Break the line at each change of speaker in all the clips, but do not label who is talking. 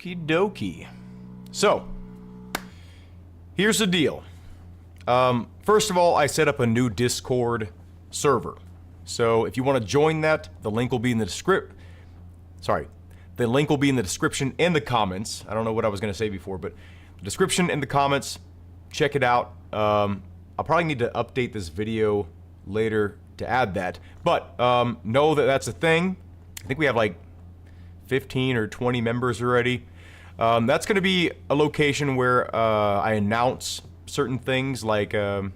Okie dokie. So, here's the deal. First of all, I set up a new Discord server. So if you want to join that, the link will be in the the link will be in the description and the comments. I don't know what I was going to say before, but the description and the comments, check it out. I'll probably need to update this video later to add that, but know that that's a thing. I think we have like 15 or 20 members already. That's going to be a location where I announce certain things, like I'm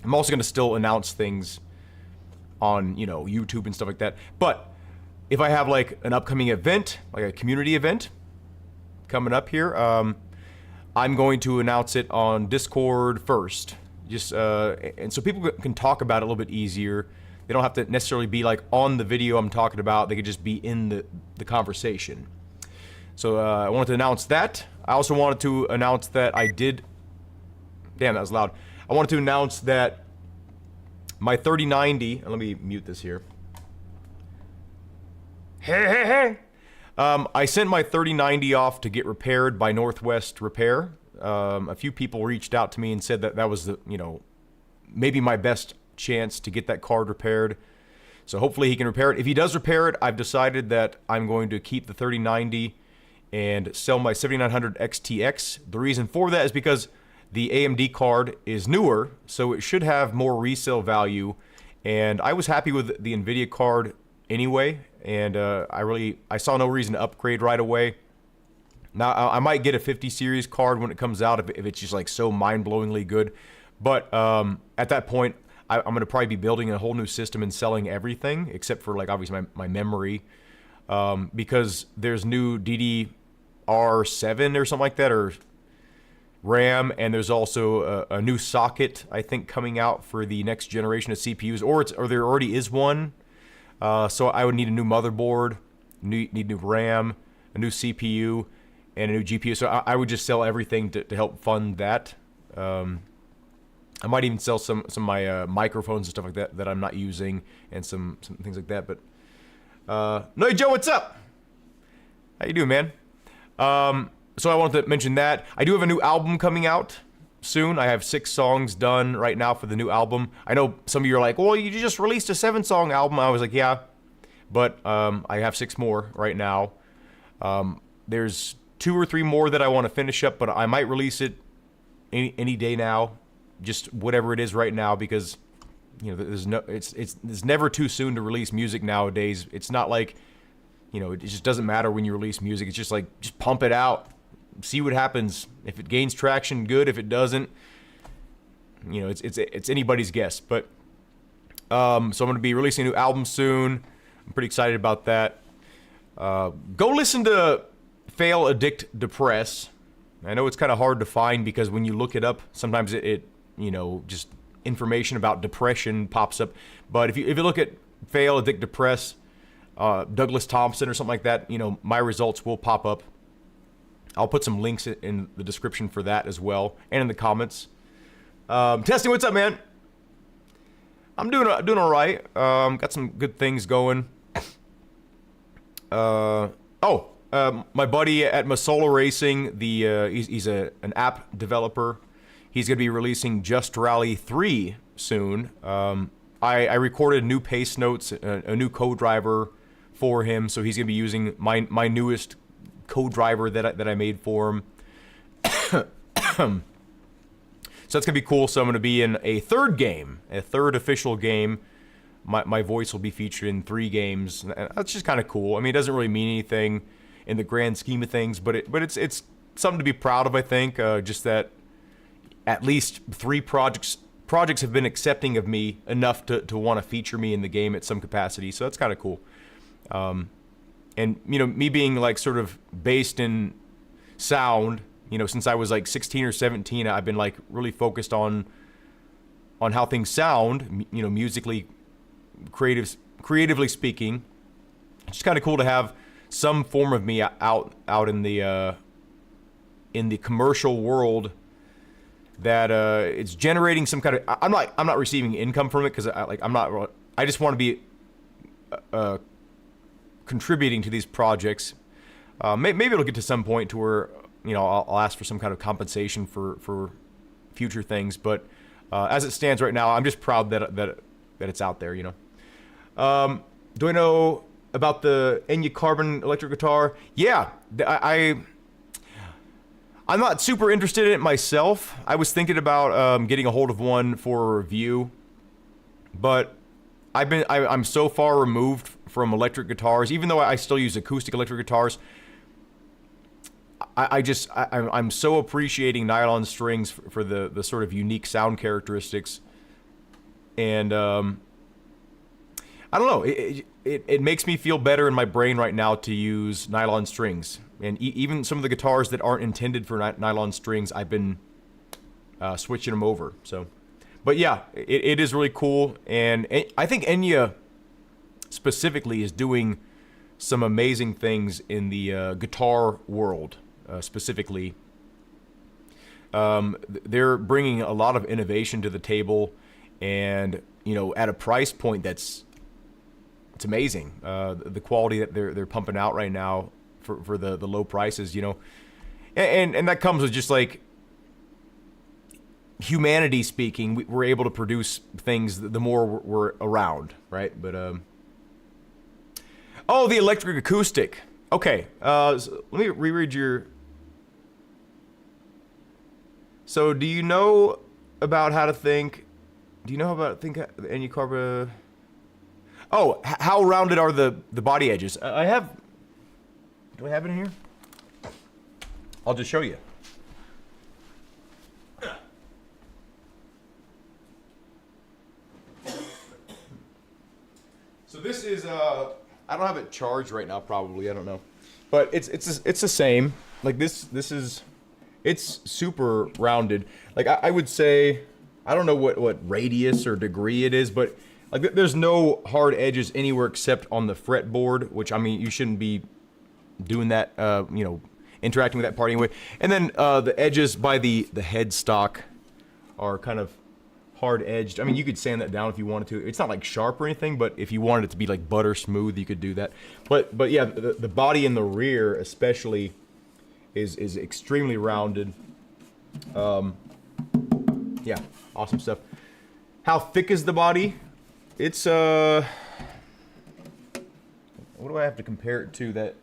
also going to still announce things on, you know, YouTube and stuff like that. But if I have like an upcoming event, like a community event coming up here, I'm going to announce it on Discord first. Just and so people can talk about it a little bit easier. They don't have to necessarily be like on the video I'm talking about. They could just be in the conversation. So I wanted to announce that. I also wanted to announce that I did... Damn, that was loud. I wanted to announce that my 3090... Let me mute this here. Hey. I sent my 3090 off to get repaired by Northwest Repair. A few people reached out to me and said that that was the, you know, maybe my best chance to get that card repaired. So hopefully he can repair it. If he does repair it, I've decided that I'm going to keep the 3090 and sell my 7900 XTX. The reason for that is because the AMD card is newer, so it should have more resale value. And I was happy with the NVIDIA card anyway, and I saw no reason to upgrade right away. Now, I might get a 50 series card when it comes out if it's just like so mind-blowingly good. But at that point, I'm going to probably be building a whole new system and selling everything, except for like obviously my memory. Because there's new DDR7 or something like that, or RAM, and there's also a new socket, I think, coming out for the next generation of CPUs, or there already is one. So I would need a new motherboard, need new RAM, a new CPU, and a new GPU. So I would just sell everything to help fund that. I might even sell some of my microphones and stuff like that I'm not using, and some things like that. But no, Joe, what's up? How you doing, man? So I wanted to mention that I do have a new album coming out soon. I have 6 songs done right now for the new album. I know some of you are like, well, you just released a 7-song album. I was like, yeah, but I have 6 more right now. There's 2 or 3 more that I want to finish up, but I might release it any day now, just whatever it is right now, because you know it's never too soon to release music nowadays. It's not like, you know, it just doesn't matter when you release music. It's just like, just pump it out, see what happens. If it gains traction, good. If it doesn't, you know, it's anybody's guess. But so I'm going to be releasing a new album soon. I'm pretty excited about that. Go listen to Fail, Addict, Depress. I know it's kind of hard to find because when you look it up, sometimes it you know, just information about depression pops up. But if you look at Fail, Addict, Depress, Douglas Thompson or something like that, you know, my results will pop up. I'll put some links in the description for that as well, and in the comments. Testing, what's up, man? I'm doing all right. Got some good things going. My buddy at Masola Racing, he's an app developer. He's going to be releasing Just Rally 3 soon. I recorded new pace notes, a new co-driver for him, so he's going to be using my newest co-driver that I made for him. So that's going to be cool. So I'm going to be in a third game, a third official game. My voice will be featured in 3 games. And that's just kind of cool. I mean, it doesn't really mean anything in the grand scheme of things, but it's something to be proud of, I think. Just that at least 3 projects have been accepting of me enough to want to feature me in the game at some capacity. So that's kind of cool. And, you know, me being like sort of based in sound, you know, since I was like 16 or 17, I've been like really focused on how things sound, you know, musically, creatively speaking. It's just kind of cool to have some form of me out in the commercial world that it's generating some kind of. I'm not receiving income from it because I just want to be contributing to these projects. Maybe it'll get to some point to where I'll ask for some kind of compensation for future things. But as it stands right now, I'm just proud that it's out there. Do I know about the Enya Carbon electric guitar? Yeah, I'm not super interested in it myself. I was thinking about getting a hold of one for a review, but I'm so far removed from electric guitars, even though I still use acoustic electric guitars. I'm so appreciating nylon strings for the sort of unique sound characteristics, and I don't know. It makes me feel better in my brain right now to use nylon strings, and even some of the guitars that aren't intended for nylon strings, I've been switching them over. So, but yeah, it is really cool, and I think Enya specifically is doing some amazing things in the guitar world. Specifically, they're bringing a lot of innovation to the table, and at a price point it's amazing. The quality that they're pumping out right now for the low prices, and that comes with just like humanity speaking. We're able to produce things the more we're around, right? But oh, the electric acoustic. Okay, so let me reread your. So, do you know about how to think? Do you know about the Enya Carbon? Oh, how rounded are the body edges? I have. Do I have it in here? I'll just show you. So this is I don't have it charged right now. Probably, I don't know, but it's the same. Like this is. It's super rounded. Like I would say, I don't know what radius or degree it is, but like there's no hard edges anywhere except on the fretboard, which I mean you shouldn't be doing that, interacting with that part anyway. And then the edges by the headstock are kind of hard edged. I mean you could sand that down if you wanted to. It's not like sharp or anything, but if you wanted it to be like butter smooth, you could do that. But yeah, the body in the rear especially is extremely rounded. Yeah, awesome stuff. How thick is the body? It's what do I have to compare it to? That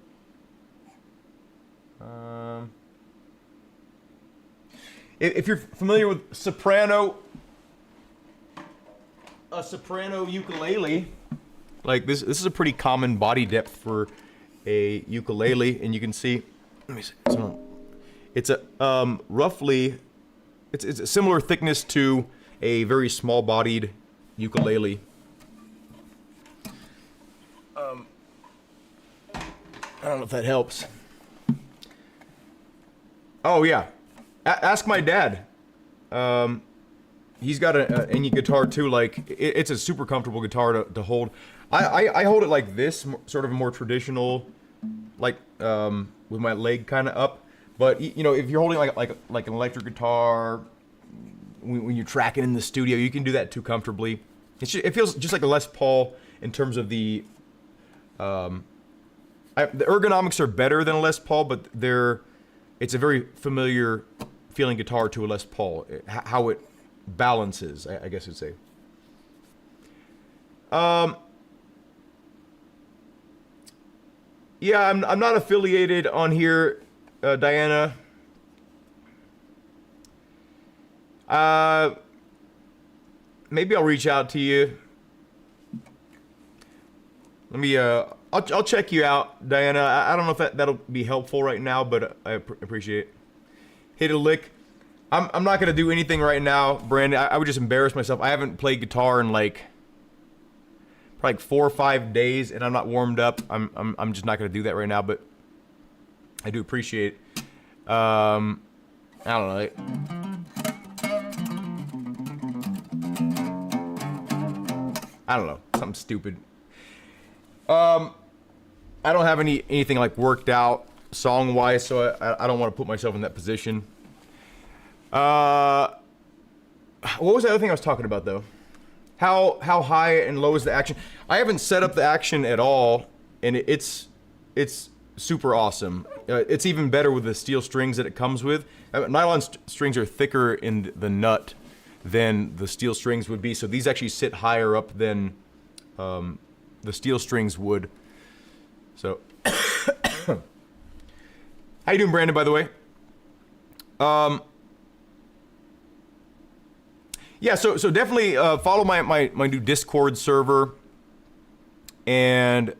if you're familiar with a soprano ukulele, like this is a pretty common body depth for a ukulele, and you can see. Let me see. It's a roughly, it's a similar thickness to a very small-bodied ukulele. I don't know if that helps. Oh yeah, ask my dad. He's got an Enya guitar too. Like it's a super comfortable guitar to hold. I hold it like this, sort of more traditional, like with my leg kind of up. But if you're holding like an electric guitar when you're tracking in the studio, you can do that too comfortably. It feels just like a Les Paul in terms of the ergonomics are better than a Les Paul, but it's a very familiar feeling guitar to a Les Paul. How it balances, I guess you'd say. Yeah, I'm not affiliated on here, Diana. Maybe I'll reach out to you. Let me. I'll check you out, Diana. I don't know if that'll be helpful right now, but I appreciate it. Hit a lick. I'm not gonna do anything right now, Brandon. I would just embarrass myself. I haven't played guitar in probably 4 or 5 days, and I'm not warmed up. I'm just not gonna do that right now, but I do appreciate it. I don't know. I don't know. Something stupid. I don't have anything like worked out song wise, so I don't want to put myself in that position. What was the other thing I was talking about though? How high and low is the action? I haven't set up the action at all, and it's super awesome. It's even better with the steel strings that it comes with. Nylon strings are thicker in the nut than the steel strings would be, so these actually sit higher up than the steel strings would. So, how you doing, Brandon, by the way? Yeah, so definitely follow my new Discord server, and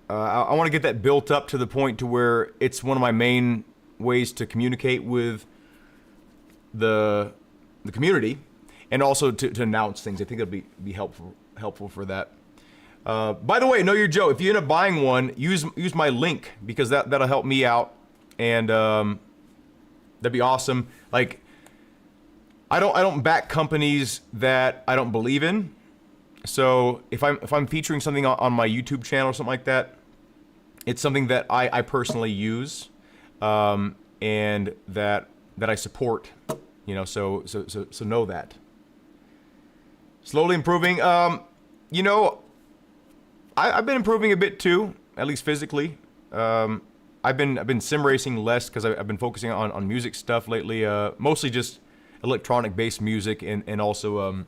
I want to get that built up to the point to where it's one of my main ways to communicate with the community, and also to announce things. I think it'll be helpful for that. By the way, Know Your Joe, if you end up buying one, use my link, because that'll help me out, and that'd be awesome. Like, I don't back companies that I don't believe in. So if I'm featuring something on my YouTube channel or something like that, it's something that I personally use, and that I support. You know, so know that. Slowly improving. You know, I've been improving a bit too, at least physically. I've been sim racing less because I've been focusing on music stuff lately. Mostly just electronic based music, and also you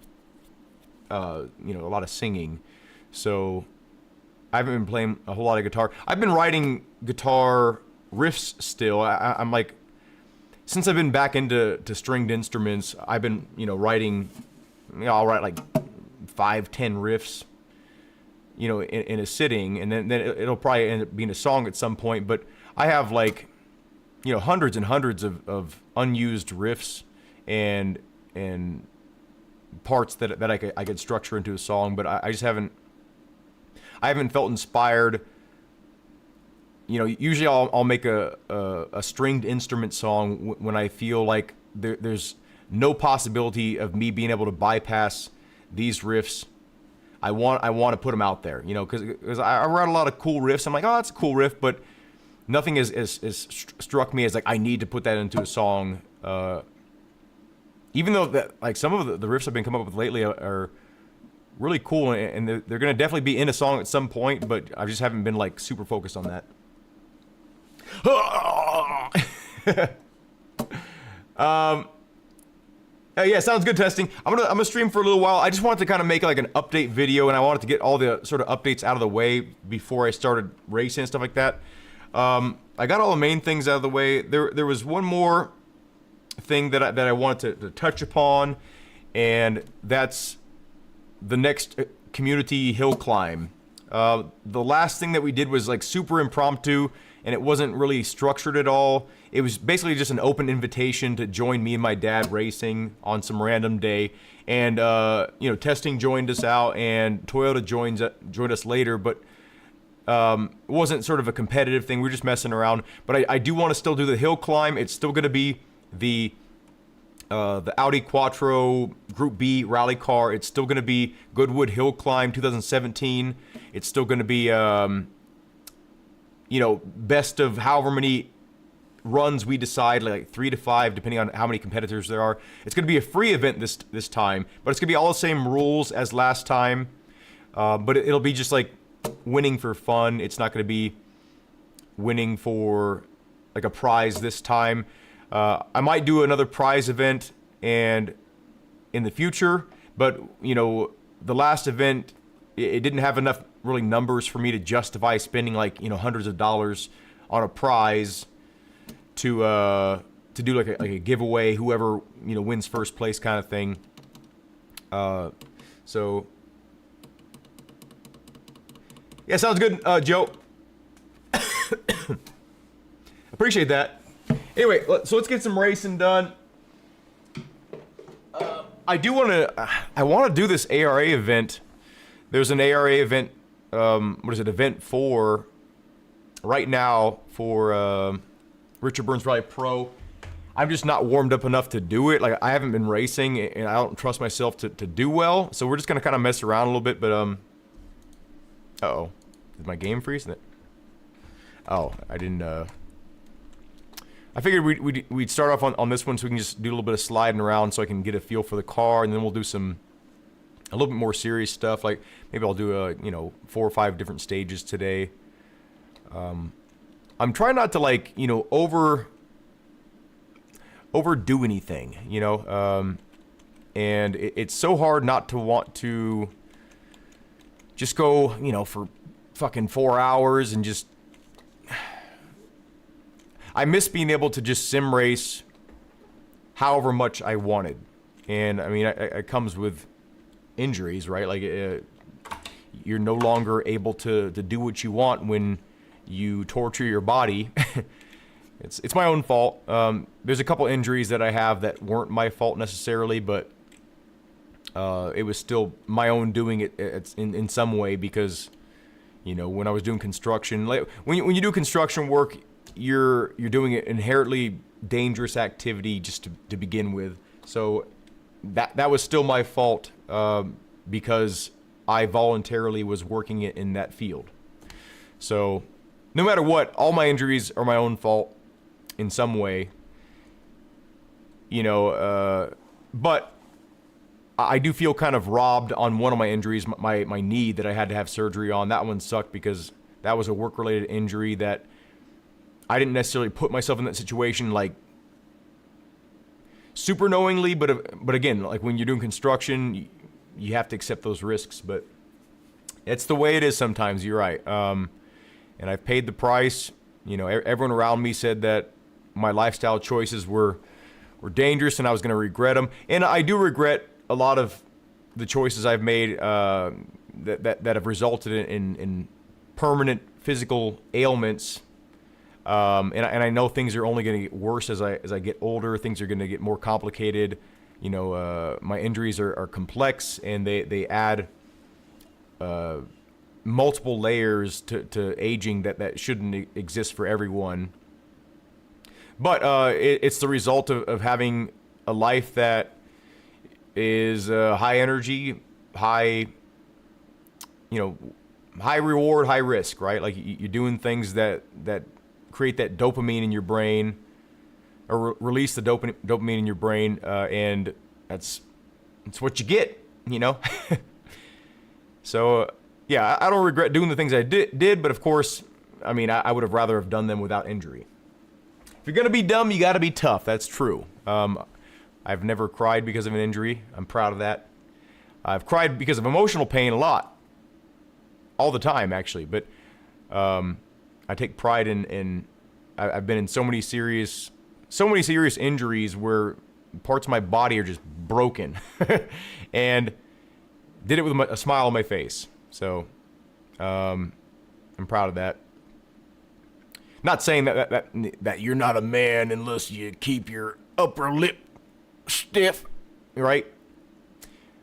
know, a lot of singing. So I haven't been playing a whole lot of guitar. I've been writing guitar riffs still. I'm like, since I've been back into stringed instruments, I've been, you know, writing. You know, I'll write like 5-10 riffs, you know, in a sitting, and then it'll probably end up being a song at some point. But I have, like, you know, hundreds and hundreds of unused riffs and parts that I could structure into a song, but I just haven't felt inspired. You know, usually I'll make a stringed instrument song when I feel like there's no possibility of me being able to bypass these riffs. I want to put them out there, you know, because I write a lot of cool riffs. I'm like, oh, that's a cool riff, but nothing has struck me as like I need to put that into a song. Even though that, like, some of the riffs I've been coming up with lately are really cool, and they're gonna definitely be in a song at some point, but I just haven't been like super focused on that. Yeah, sounds good, testing. I'm gonna stream for a little while. I just wanted to kind of make like an update video, and I wanted to get all the sort of updates out of the way before I started racing and stuff like that. I got all the main things out of the way. There was one more thing that I wanted to touch upon, and that's the next community hill climb. The last thing that we did was like super impromptu, and it wasn't really structured at all. It was basically just an open invitation to join me and my dad racing on some random day. And you know, testing joined us out, and Toyota joined us later, but it wasn't sort of a competitive thing. We were just messing around. But I do want to still do the hill climb. It's still going to be the Audi Quattro Group B rally car. It's still going to be Goodwood Hill Climb 2017. It's still going to be you know, best of however many runs we decide, like 3 to 5, depending on how many competitors there are. It's going to be a free event this time, but it's going to be all the same rules as last time. But it'll be just like winning for fun. It's not going to be winning for like a prize this time. I might do another prize event and in the future, but you know, the last event, it didn't have enough really numbers for me to justify spending like, you know, hundreds of dollars on a prize to do like a giveaway, whoever, you know, wins first place kind of thing. So yeah, sounds good, Joe. Appreciate that. Anyway, so let's get some racing done. I want to do this ARA event. There's an ARA event, what is it, event 4 right now for Richard Burns Rally Pro. I'm just not warmed up enough to do it. Like, I haven't been racing, and I don't trust myself to do well. So we're just gonna kind of mess around a little bit. But uh-oh, did my game freeze? Oh, I didn't. I figured we'd start off on this one so we can just do a little bit of sliding around so I can get a feel for the car, and then we'll do some a little bit more serious stuff. Like maybe I'll do 4 or 5 different stages today. I'm trying not to overdo anything, and it's so hard not to want to just go, for fucking 4 hours and just. I miss being able to just sim race however much I wanted. And I mean, it comes with injuries, right? Like you're no longer able to do what you want when you torture your body. It's my own fault. There's a couple injuries that I have that weren't my fault necessarily, but it was still my own doing it in some way because, when I was doing construction, like when you do construction work, you're doing an inherently dangerous activity just to begin with. So that was still my fault because I voluntarily was working it in that field. So no matter what, all my injuries are my own fault in some way. But I do feel kind of robbed on one of my injuries, my knee that I had to have surgery on. That one sucked because that was a work-related injury that I didn't necessarily put myself in that situation like super knowingly, but again, like when you're doing construction, you have to accept those risks. But it's the way it is sometimes. You're right. And I've paid the price. Everyone around me said that my lifestyle choices were dangerous and I was going to regret them. And I do regret a lot of the choices I've made that have resulted in permanent physical ailments. And I know things are only going to get worse as I get older. Things are going to get more complicated. My injuries are complex and they add multiple layers to aging that shouldn't exist for everyone. But it's the result of having a life that is high energy, high reward, high risk, right? Like you're doing things that create that dopamine in your brain, or release the dopamine in your brain, and that's what you get, So yeah, I don't regret doing the things I did, but of course, I mean, I would have rather have done them without injury. If you're gonna be dumb, you got to be tough. That's true. I've never cried because of an injury. I'm proud of that. I've cried because of emotional pain a lot, all the time actually, but I take pride in I've been in so many serious injuries where parts of my body are just broken, and did it with a smile on my face. So I'm proud of that. Not saying that you're not a man unless you keep your upper lip stiff, right?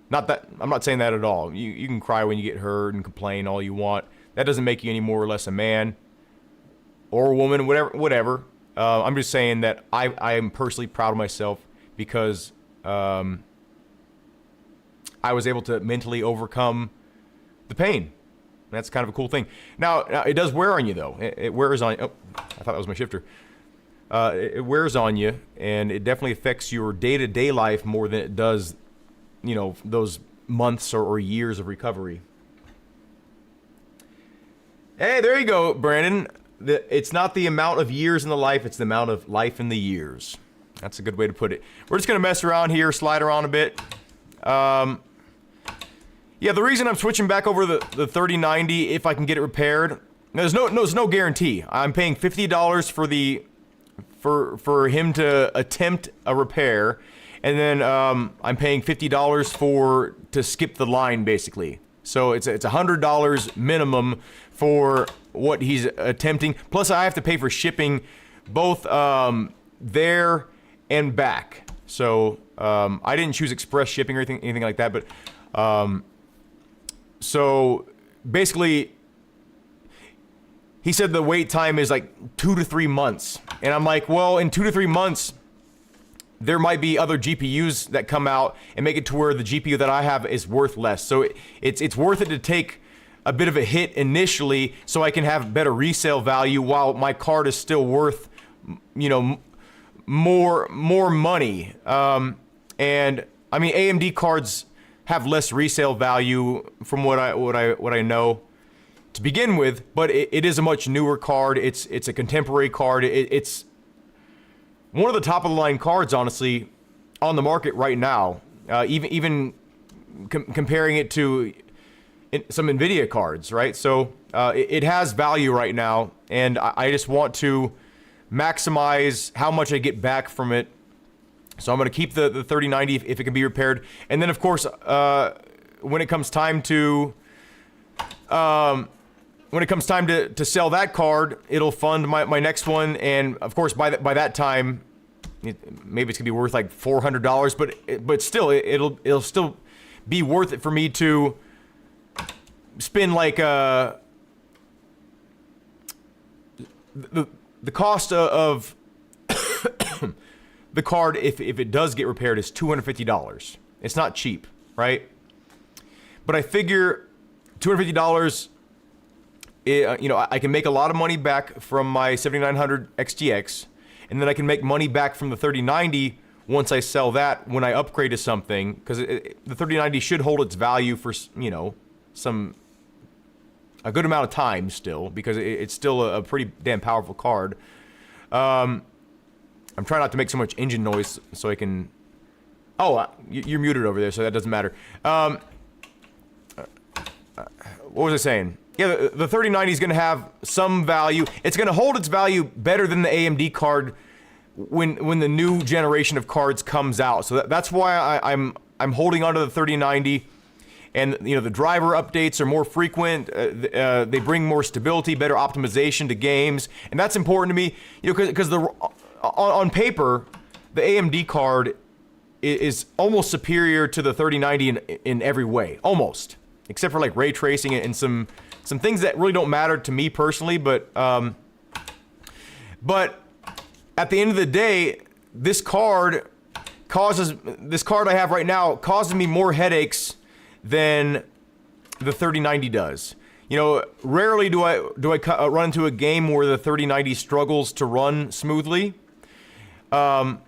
Not that I'm not saying that at all. You can cry when you get hurt and complain all you want. That doesn't make you any more or less a man or a woman, whatever. I'm just saying that I am personally proud of myself because I was able to mentally overcome the pain. That's kind of a cool thing. Now it does wear on you, though. It wears on you. Oh, I thought that was my shifter. It wears on you, and it definitely affects your day-to-day life more than it does, those months or years of recovery. Hey, there you go, Brandon. It's not the amount of years in the life, it's the amount of life in the years. That's a good way to put it. We're just going to mess around here, slide around a bit. Yeah, the reason I'm switching back over the 3090, if I can get it repaired, there's no guarantee. I'm paying $50 for him to attempt a repair, and then I'm paying $50 to skip the line, basically. So it's $100 minimum for what he's attempting. Plus, I have to pay for shipping both there and back. So I didn't choose express shipping or anything like that. But so basically, he said the wait time is like 2 to 3 months. And I'm like, well, in 2 to 3 months, there might be other GPUs that come out and make it to where the GPU that I have is worth less. So it's worth it to take a bit of a hit initially so I can have better resale value while my card is still worth, more money. And I mean, AMD cards have less resale value from what I know to begin with, but it is a much newer card. It's a contemporary card. It's one of the top of the line cards, honestly, on the market right now. Even comparing it to some NVIDIA cards, right? So it has value right now, and I just want to maximize how much I get back from it. So I'm going to keep the 3090 if it can be repaired. And then, of course, when it comes time to sell that card, it'll fund my next one. And of course, by that time, maybe it's gonna be worth like $400, but still, it'll still be worth it for me to spend like the cost of the card if it does get repaired is $250. It's not cheap, right? But I figure $250. I can make a lot of money back from my 7900 XTX, and then I can make money back from the 3090 once I sell that when I upgrade to something, because the 3090 should hold its value for a good amount of time still, because it's still a pretty damn powerful card. I'm trying not to make so much engine noise so I can. Oh, you're muted over there, so that doesn't matter. What was I saying? Yeah, the 3090 is going to have some value. It's going to hold its value better than the AMD card when the new generation of cards comes out. So that's why I'm holding on to the 3090. And the driver updates are more frequent. They bring more stability, better optimization to games, and that's important to me. Because on paper, the AMD card is almost superior to the 3090 in every way, almost, except for like ray tracing and some things that really don't matter to me personally, but at the end of the day, this card I have right now causes me more headaches than the 3090 does. Rarely do I run into a game where the 3090 struggles to run smoothly. But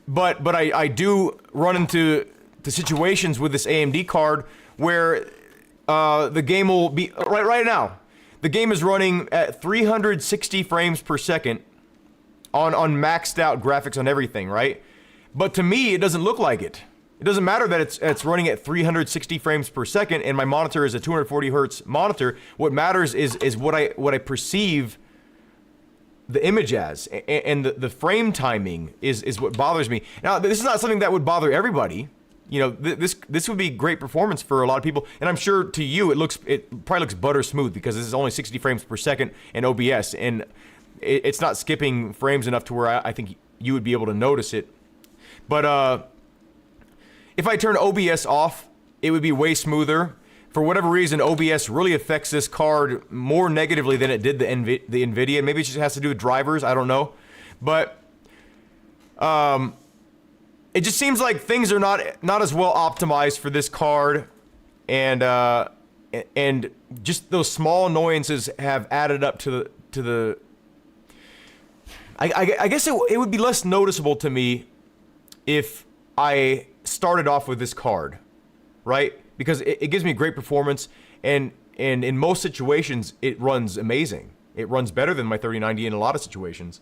I do run into situations with this AMD card where the game will be right now. The game is running at 360 frames per second on maxed out graphics on everything, right? But to me, it doesn't look like it. It doesn't matter that it's running at 360 frames per second and my monitor is a 240 hertz monitor. What matters is what I perceive the image as, and the frame timing is what bothers me. Now, this is not something that would bother everybody. This would be great performance for a lot of people, and I'm sure to you it probably looks butter smooth because this is only 60 frames per second in OBS, and it's not skipping frames enough to where I think you would be able to notice it. But if I turn OBS off, it would be way smoother. For whatever reason, OBS really affects this card more negatively than it did the NVIDIA. Maybe it just has to do with drivers. I don't know. But it just seems like things are not as well optimized for this card. And just those small annoyances have added up to the I guess it would be less noticeable to me if I started off with this card, right? Because it gives me great performance, and in most situations, it runs amazing. It runs better than my 3090 in a lot of situations.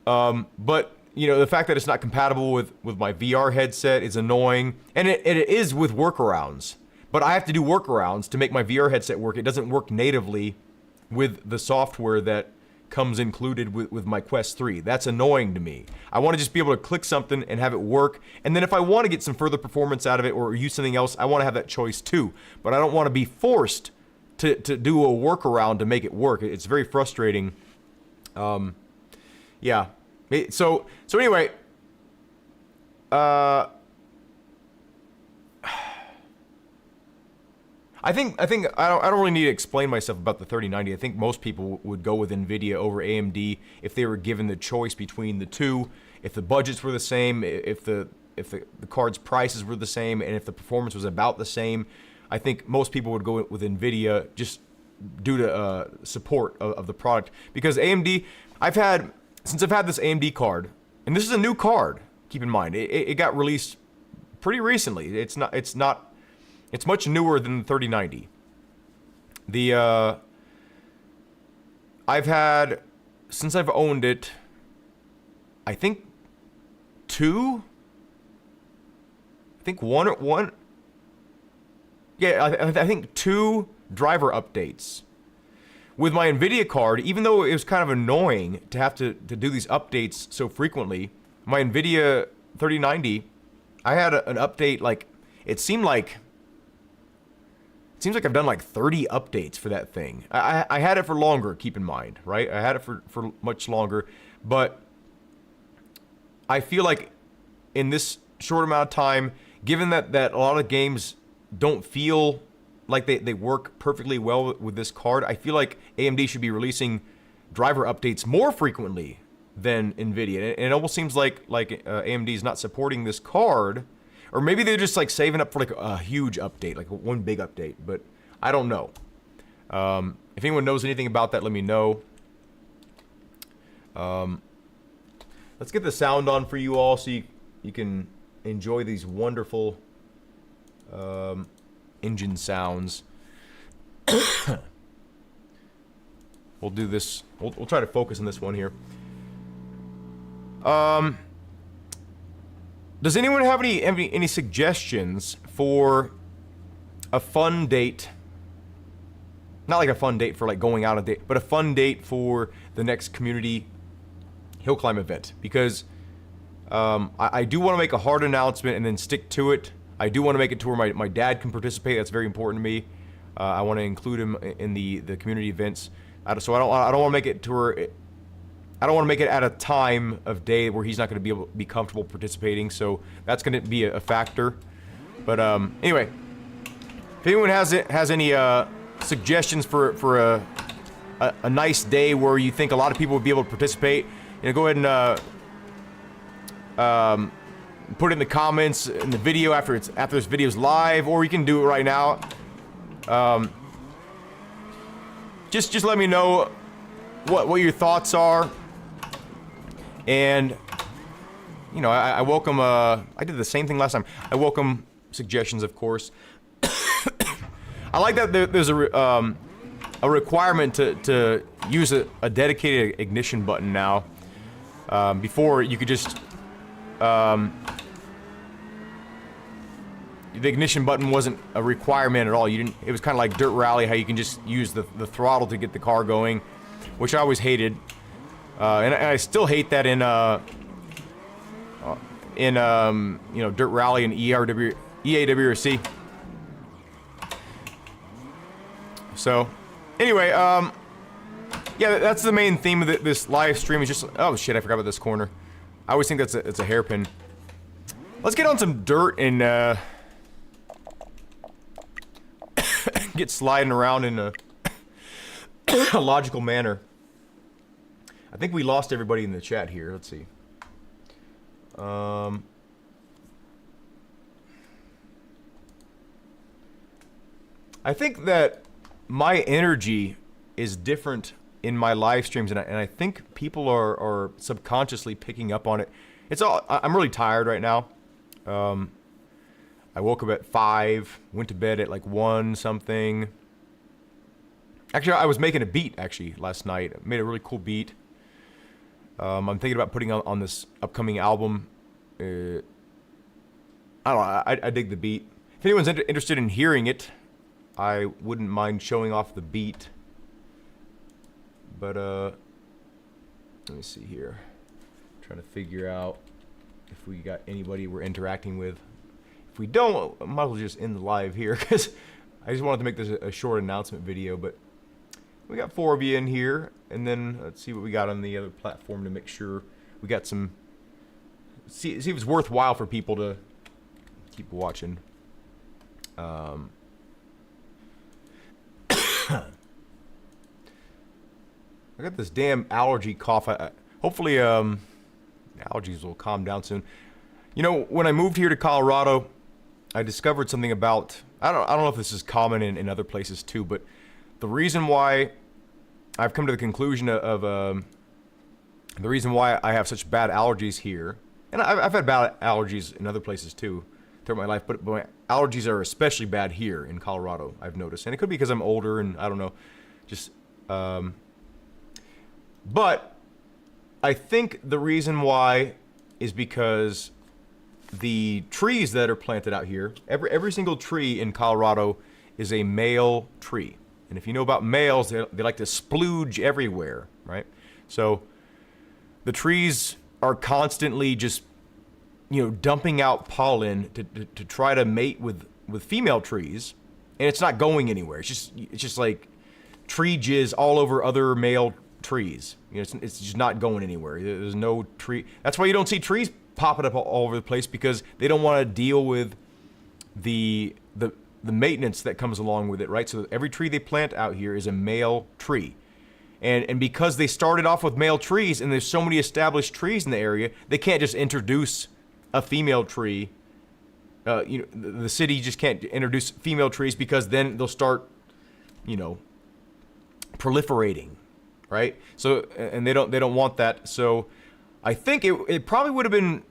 But, the fact that it's not compatible with my VR headset is annoying, and it is with workarounds. But I have to do workarounds to make my VR headset work. It doesn't work natively with the software that comes included with my Quest 3. That's annoying to me. I want to just be able to click something and have it work, and then if I want to get some further performance out of it or use something else, I want to have that choice too. But I don't want to be forced to do a workaround to make it work. It's very frustrating. Yeah. So anyway, I think I don't really need to explain myself about the 3090. I think most people would go with NVIDIA over AMD if they were given the choice between the two. If the budgets were the same, if the card's prices were the same, and if the performance was about the same, I think most people would go with NVIDIA just due to support of the product. Because AMD, since I've had this AMD card, and this is a new card, keep in mind, it got released pretty recently. It's not. It's much newer than the 3090. I've had, since I've owned it, I think one. Yeah, I think 2 driver updates. With my NVIDIA card, even though it was kind of annoying to have to do these updates so frequently, my NVIDIA 3090, I had an update, like, it seems like I've done like 30 updates for that thing. I had it for longer, keep in mind, right? I had it for much longer, but I feel like in this short amount of time, given that a lot of games don't feel like they work perfectly well with this card, I feel like AMD should be releasing driver updates more frequently than NVIDIA. And it almost seems like AMD is not supporting this card, or maybe they're just like saving up for like a huge update, like one big update, but I don't know. If anyone knows anything about that, let me know. Let's get the sound on for you all so you can enjoy these wonderful engine sounds. We'll do this. We'll try to focus on this one here. Does anyone have any suggestions for a fun date? Not like a fun date for like going out on a date, but a fun date for the next community hill climb event. Because I do want to make a hard announcement and then stick to it. I do want to make it to where my dad can participate. That's very important to me. I want to include him in the community events. So I don't want to make it to where I don't want to make it at a time of day where he's not going to be able to be comfortable participating. So that's going to be a factor. But anyway, if anyone has any suggestions for a nice day where you think a lot of people would be able to participate, go ahead and put it in the comments in the video after this video's live, or you can do it right now. Just let me know what your thoughts are, and I welcome. I did the same thing last time. I welcome suggestions, of course. I like that there's a requirement to use a dedicated ignition button now. Before you could just the ignition button wasn't a requirement at all. You didn't. It was kind of like Dirt Rally, how you can just use the throttle to get the car going, which I always hated, and I still hate that in Dirt Rally and EAWRC. So, anyway, yeah, that's the main theme of this live stream. Is just, oh shit, I forgot about this corner. I always think it's a hairpin. Let's get on some dirt and get sliding around in a logical manner. I think we lost everybody in the chat here. Let's see. I think that my energy is different in my live streams, and I think people are subconsciously picking up on it. I'm really tired right now. I woke up at 5, went to bed at like 1 something. Actually, I was making a beat last night. I made a really cool beat. I'm thinking about putting on this upcoming album. I don't know. I dig the beat. If anyone's interested in hearing it, I wouldn't mind showing off the beat. But let me see here. I'm trying to figure out if we got anybody we're interacting with. If we don't, I might as well just end the live here, because I just wanted to make this a short announcement video. But we got 4 of you in here, and then let's see what we got on the other platform to make sure we got some. See if it's worthwhile for people to keep watching. I got this damn allergy cough. Hopefully, allergies will calm down soon. When I moved here to Colorado, I discovered something about, I don't know if this is common in other places too, but the reason why I've come to the conclusion of the reason why I have such bad allergies here, and I've had bad allergies in other places too. throughout my life, but my allergies are especially bad here in Colorado, I've noticed. And it could be because I'm older and I don't know. Just, but I think the reason why is because the trees that are planted out here, every single tree in Colorado is a male tree. And if you know about males, they like to splooge everywhere, right? So the trees are constantly just, dumping out pollen to try to mate with female trees, and it's not going anywhere. It's just like tree jizz all over other male trees. It's just not going anywhere. There's no tree. That's why you don't see trees popping up all over the place, because they don't want to deal with the maintenance that comes along with it, right? So every tree they plant out here is a male tree. And because they started off with male trees and there's so many established trees in the area, they can't just introduce a female tree. The city just can't introduce female trees, because then they'll start, proliferating, right? So, and they don't want that. So I think it probably would have been,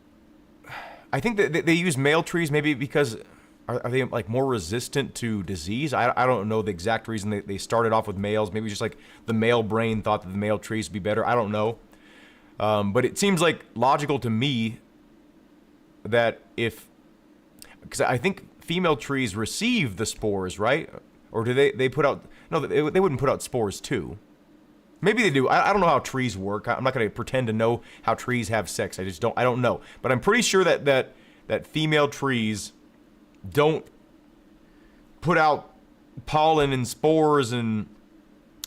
I think that they use male trees maybe because are they like more resistant to disease? I don't know the exact reason they started off with males. Maybe just like the male brain thought that the male trees would be better. I don't know. But it seems like logical to me that because I think female trees receive the spores, right? Or do they put out, no, they wouldn't put out spores too. Maybe they do. I don't know how trees work. I'm not going to pretend to know how trees have sex. I don't know. But I'm pretty sure that female trees don't put out pollen and spores and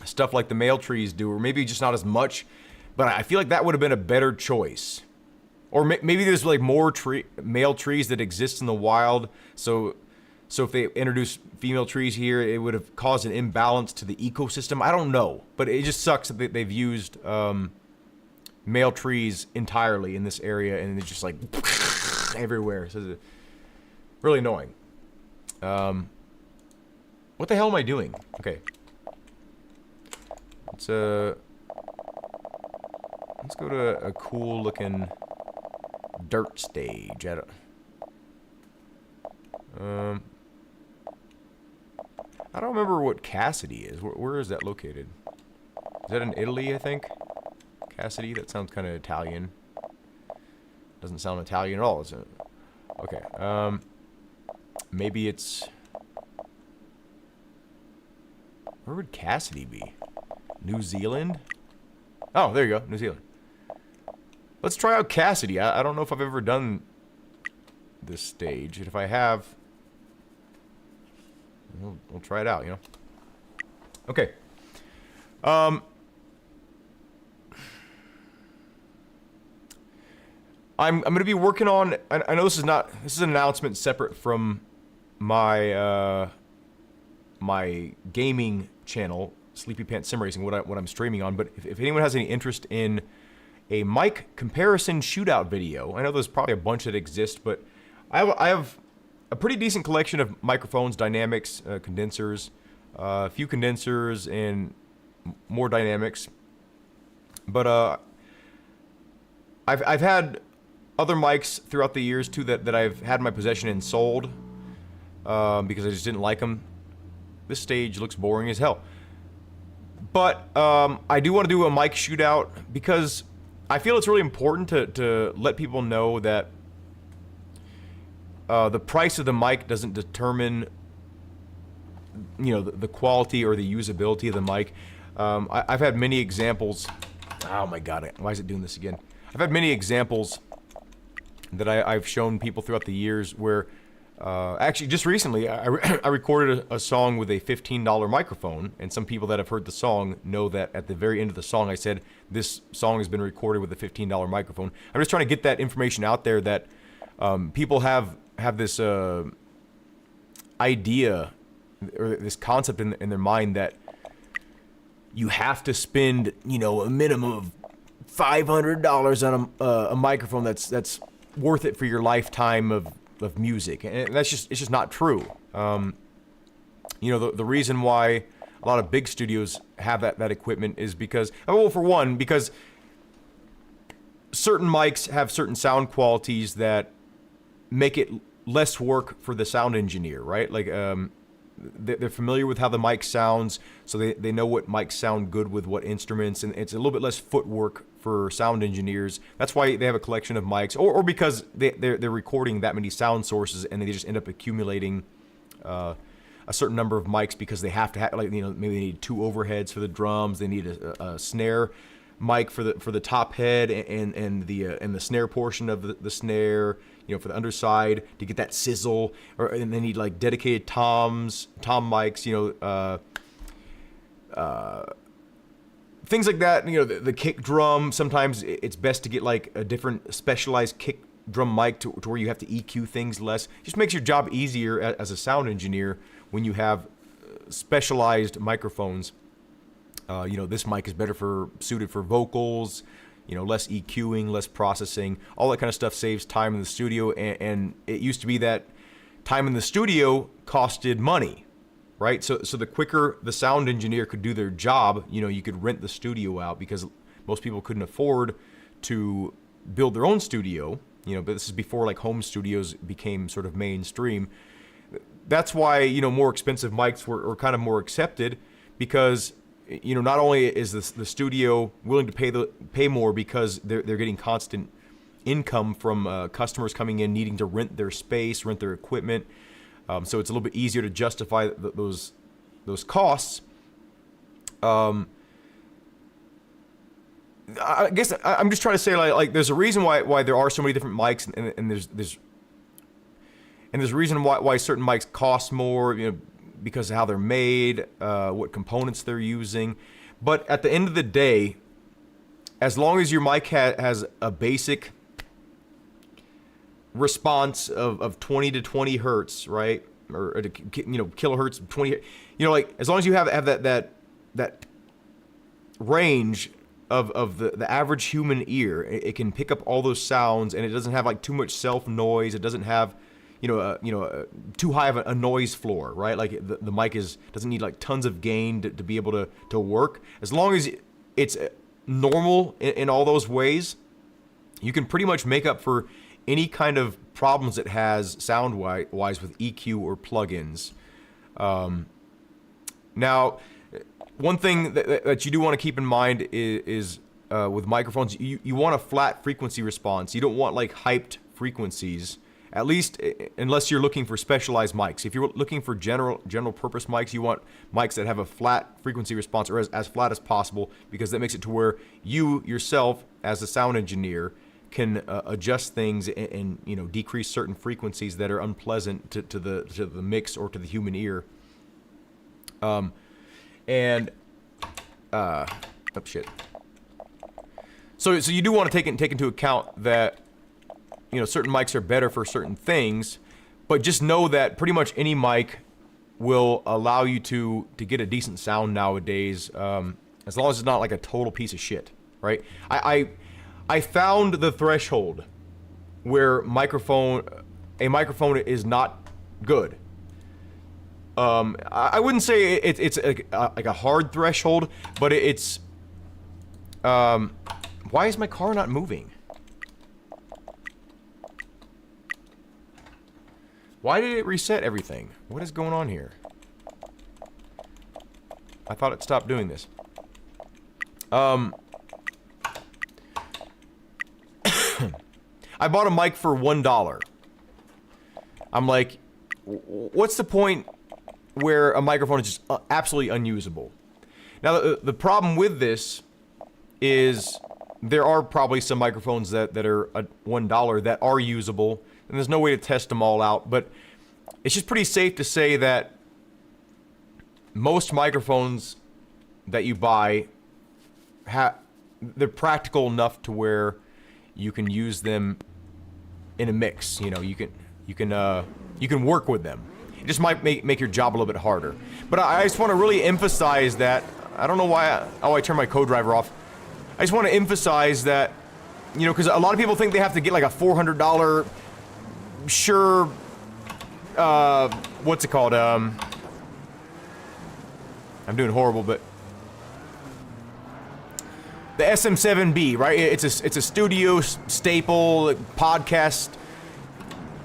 stuff like the male trees do, or maybe just not as much. But I feel like that would have been a better choice. Or maybe there's like more male trees that exist in the wild. So if they introduce female trees here, it would have caused an imbalance to the ecosystem. I don't know, but it just sucks that they've used male trees entirely in this area, and it's just like everywhere. So really annoying. What the hell am I doing? Okay. Let's go to a cool looking dirt stage. I don't remember what Cassidy is. Where is that located? Is that in Italy, I think? Cassidy? That sounds kind of Italian. Doesn't sound Italian at all, is it? Okay. Maybe it's... Where would Cassidy be? New Zealand? Oh, there you go. New Zealand. Let's try out Cassidy. I don't know if I've ever done this stage. And if I have... We'll try it out, Okay. I'm going to be working on... I know this is an announcement separate from my my gaming channel, Sleepy Pants Sim Racing, what I'm streaming on. But if anyone has any interest in a mic comparison shootout video, I know there's probably a bunch that exist, but I have a pretty decent collection of microphones, dynamics, condensers, a few condensers, and more dynamics. But I've had other mics throughout the years too that I've had in my possession and sold because I just didn't like them. This stage looks boring as hell. But I do want to do a mic shootout because I feel it's really important to let people know that the price of the mic doesn't determine, the quality or the usability of the mic. I've had many examples. Oh my God, why is it doing this again? I've had many examples that I've shown people throughout the years where, actually just recently, I recorded a song with a $15 microphone, and some people that have heard the song know that at the very end of the song I said, this song has been recorded with a $15 microphone. I'm just trying to get that information out there that people have this idea or this concept in their mind that you have to spend, a minimum of $500 on a microphone that's worth it for your lifetime of music, and it's just not true. The reason why a lot of big studios have that equipment is because, well, for one, because certain mics have certain sound qualities that make it less work for the sound engineer, right? Like they're familiar with how the mic sounds, so they know what mics sound good with what instruments, and it's a little bit less footwork for sound engineers. That's why they have a collection of mics, or because they're recording that many sound sources, and they just end up accumulating a certain number of mics because they have to have, like, maybe they need 2 overheads for the drums, they need a snare mic for the top head and the snare portion of the snare, for the underside to get that sizzle, and they need like dedicated tom mics, things like that. The kick drum, sometimes it's best to get like a different specialized kick drum mic to where you have to EQ things less. Just makes your job easier as a sound engineer when you have specialized microphones. This mic is better suited for vocals, less EQing, less processing, all that kind of stuff saves time in the studio. And it used to be that time in the studio costed money, right? So the quicker the sound engineer could do their job, you could rent the studio out, because most people couldn't afford to build their own studio, but this is before like home studios became sort of mainstream. That's why, more expensive mics were kind of more accepted, because not only is the studio willing to pay more because they're getting constant income from customers coming in needing to rent their space, rent their equipment, so it's a little bit easier to justify those costs. I guess I'm just trying to say like there's a reason why there are so many different mics, and there's a reason why certain mics cost more, because of how they're made, what components they're using. But at the end of the day, as long as your mic has a basic response of 20 to 20 hertz, right? Or kilohertz, 20, like as long as you have that range of the average human ear, it can pick up all those sounds, and it doesn't have like too much self noise. It doesn't have too high of a noise floor, right? Like the mic doesn't need like tons of gain to be able to work. As long as it's normal in all those ways, you can pretty much make up for any kind of problems it has sound-wise with EQ or plugins. Now, one thing that you do want to keep in mind is with microphones, you want a flat frequency response. You don't want like hyped frequencies. At least unless you're looking for specialized mics. If you're looking for general purpose mics, you want mics that have a flat frequency response, or as flat as possible, because that makes it to where you yourself as a sound engineer can adjust things and decrease certain frequencies that are unpleasant to the mix or to the human ear. Oh shit. So you do want to take into account that certain mics are better for certain things, but just know that pretty much any mic will allow you to get a decent sound nowadays, as long as it's not like a total piece of shit, right? I found the threshold where a microphone is not good. I wouldn't say it's like a hard threshold, but it's why is my car not moving? Why did it reset everything? What is going on here? I thought it stopped doing this. I bought a mic for $1. I'm like, what's the point where a microphone is just absolutely unusable? Now, the problem with this is there are probably some microphones that are $1 that are usable, and there's no way to test them all out, but it's just pretty safe to say that most microphones that you buy they're practical enough to where you can use them in a mix. You can work with them. It just might make your job a little bit harder. But I just want to really emphasize that. I don't know why I turned my co-driver off. I just want to emphasize that, because a lot of people think they have to get like a $400 Shure, what's it called? I'm doing horrible, but the SM7B, right? It's a studio staple podcast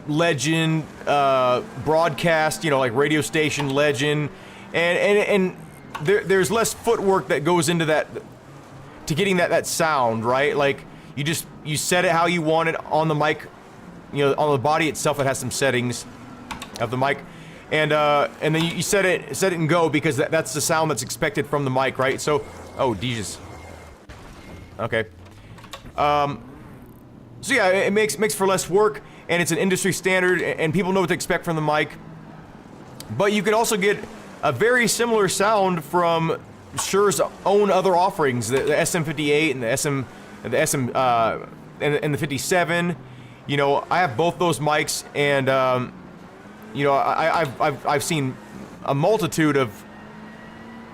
legend, broadcast, like radio station legend, and there's less footwork that goes into that to getting that sound, right? Like you set it how you want it on the mic, on the body itself. It has some settings of the mic, and then you set it and go, because that's the sound that's expected from the mic, right? So, oh Jesus. Okay. So yeah, it makes for less work, and it's an industry standard, and people know what to expect from the mic. But you can also get a very similar sound from Shure's own other offerings, the SM58 and the SM and the 57. I have both those mics, and I've seen a multitude of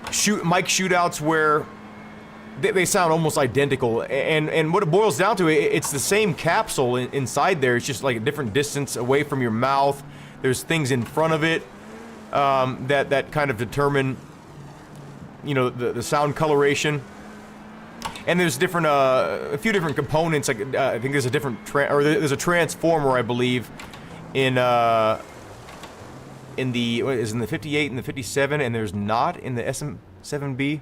mic shootouts where they sound almost identical, and what it boils down to, it's the same capsule inside there. It's just like a different distance away from your mouth. There's things in front of it that kind of determine the sound coloration, and there's different a few different components. Like I think there's a different there's a transformer, I believe, in the 58 and the 57, and there's not in the SM7B.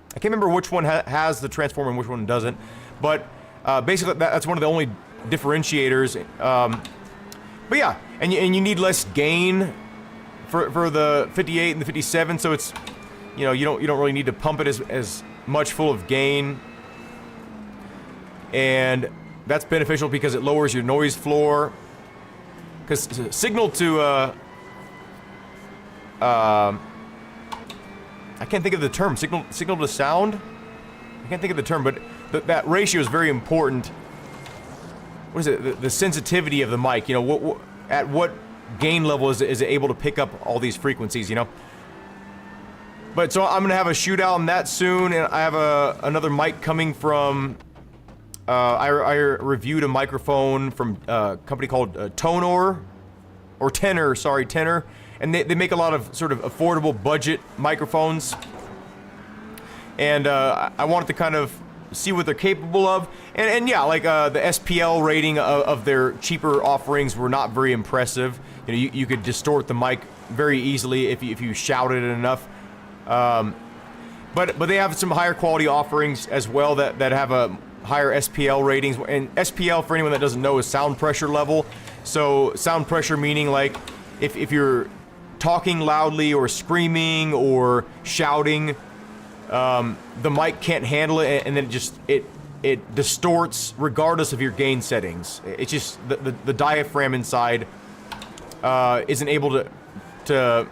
I can't remember which one has the transformer and which one doesn't, but basically that's one of the only differentiators. But yeah, and you need less gain for the 58 and the 57, so it's you don't really need to pump it as much full of gain, and that's beneficial because it lowers your noise floor. Because signal to I can't think of the term. Signal to sound? I can't think of the term, but that ratio is very important. What is it? The sensitivity of the mic. At what gain level is it able to pick up all these frequencies, But so I'm going to have a shootout on that soon, and I have another mic coming from... I reviewed a microphone from a company called Tenor, and they make a lot of sort of affordable budget microphones, and I wanted to kind of see what they're capable of, and yeah, like the SPL rating of their cheaper offerings were not very impressive. You could distort the mic very easily if you shouted it enough, but they have some higher quality offerings as well that have a higher SPL ratings. And SPL, for anyone that doesn't know, is sound pressure level. So sound pressure meaning like if you're talking loudly or screaming or shouting, the mic can't handle it, and then it distorts regardless of your gain settings. It's just the diaphragm inside isn't able to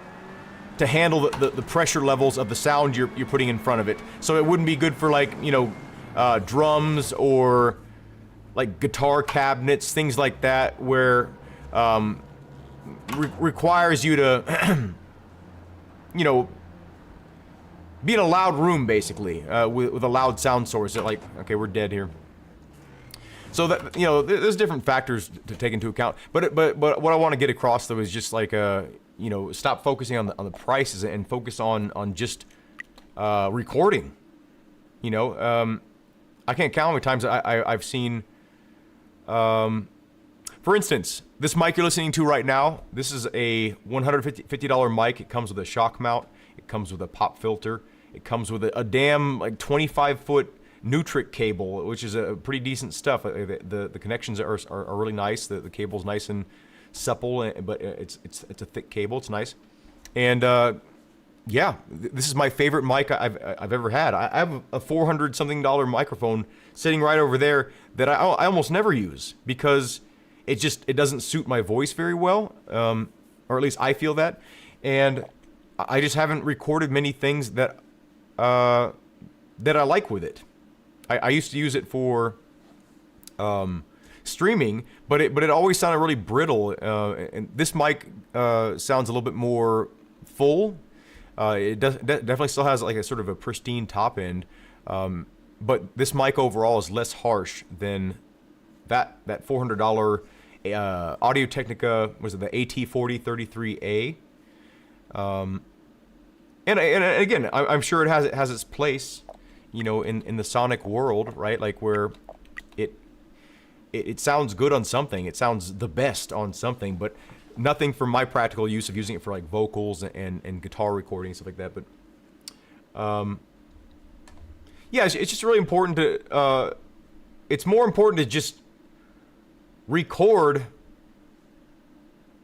handle the pressure levels of the sound you're putting in front of it. So it wouldn't be good for like drums or like guitar cabinets, things like that, where requires you to be in a loud room, basically, with a loud sound source. That, like, okay, we're dead here. So that there's different factors to take into account. But what I want to get across, though, is just like stop focusing on the prices and focus on just recording. I can't count how many times I've seen. For instance, this mic you're listening to right now, this is a $150 mic. It comes with a shock mount. It comes with a pop filter. It comes with a damn like 25-foot Nutric cable, which is a pretty decent stuff. The connections are really nice. The cable's nice and supple, but it's a thick cable. It's nice. And yeah, this is my favorite mic I've ever had. I have a $400-something microphone sitting right over there that I almost never use because it doesn't suit my voice very well, or at least I feel that, and I just haven't recorded many things that I like with it. I used to use it for streaming, but it always sounded really brittle. And this mic sounds a little bit more full. It definitely still has like a sort of a pristine top end, but this mic overall is less harsh than that $400 Audio-Technica, was it the AT4033A? And again, I'm sure it has its place, in the sonic world, right? Like where it sounds good on something. It sounds the best on something, but nothing for my practical use of using it for like vocals and guitar recording and stuff like that. But yeah, it's just really important to. It's more important to just record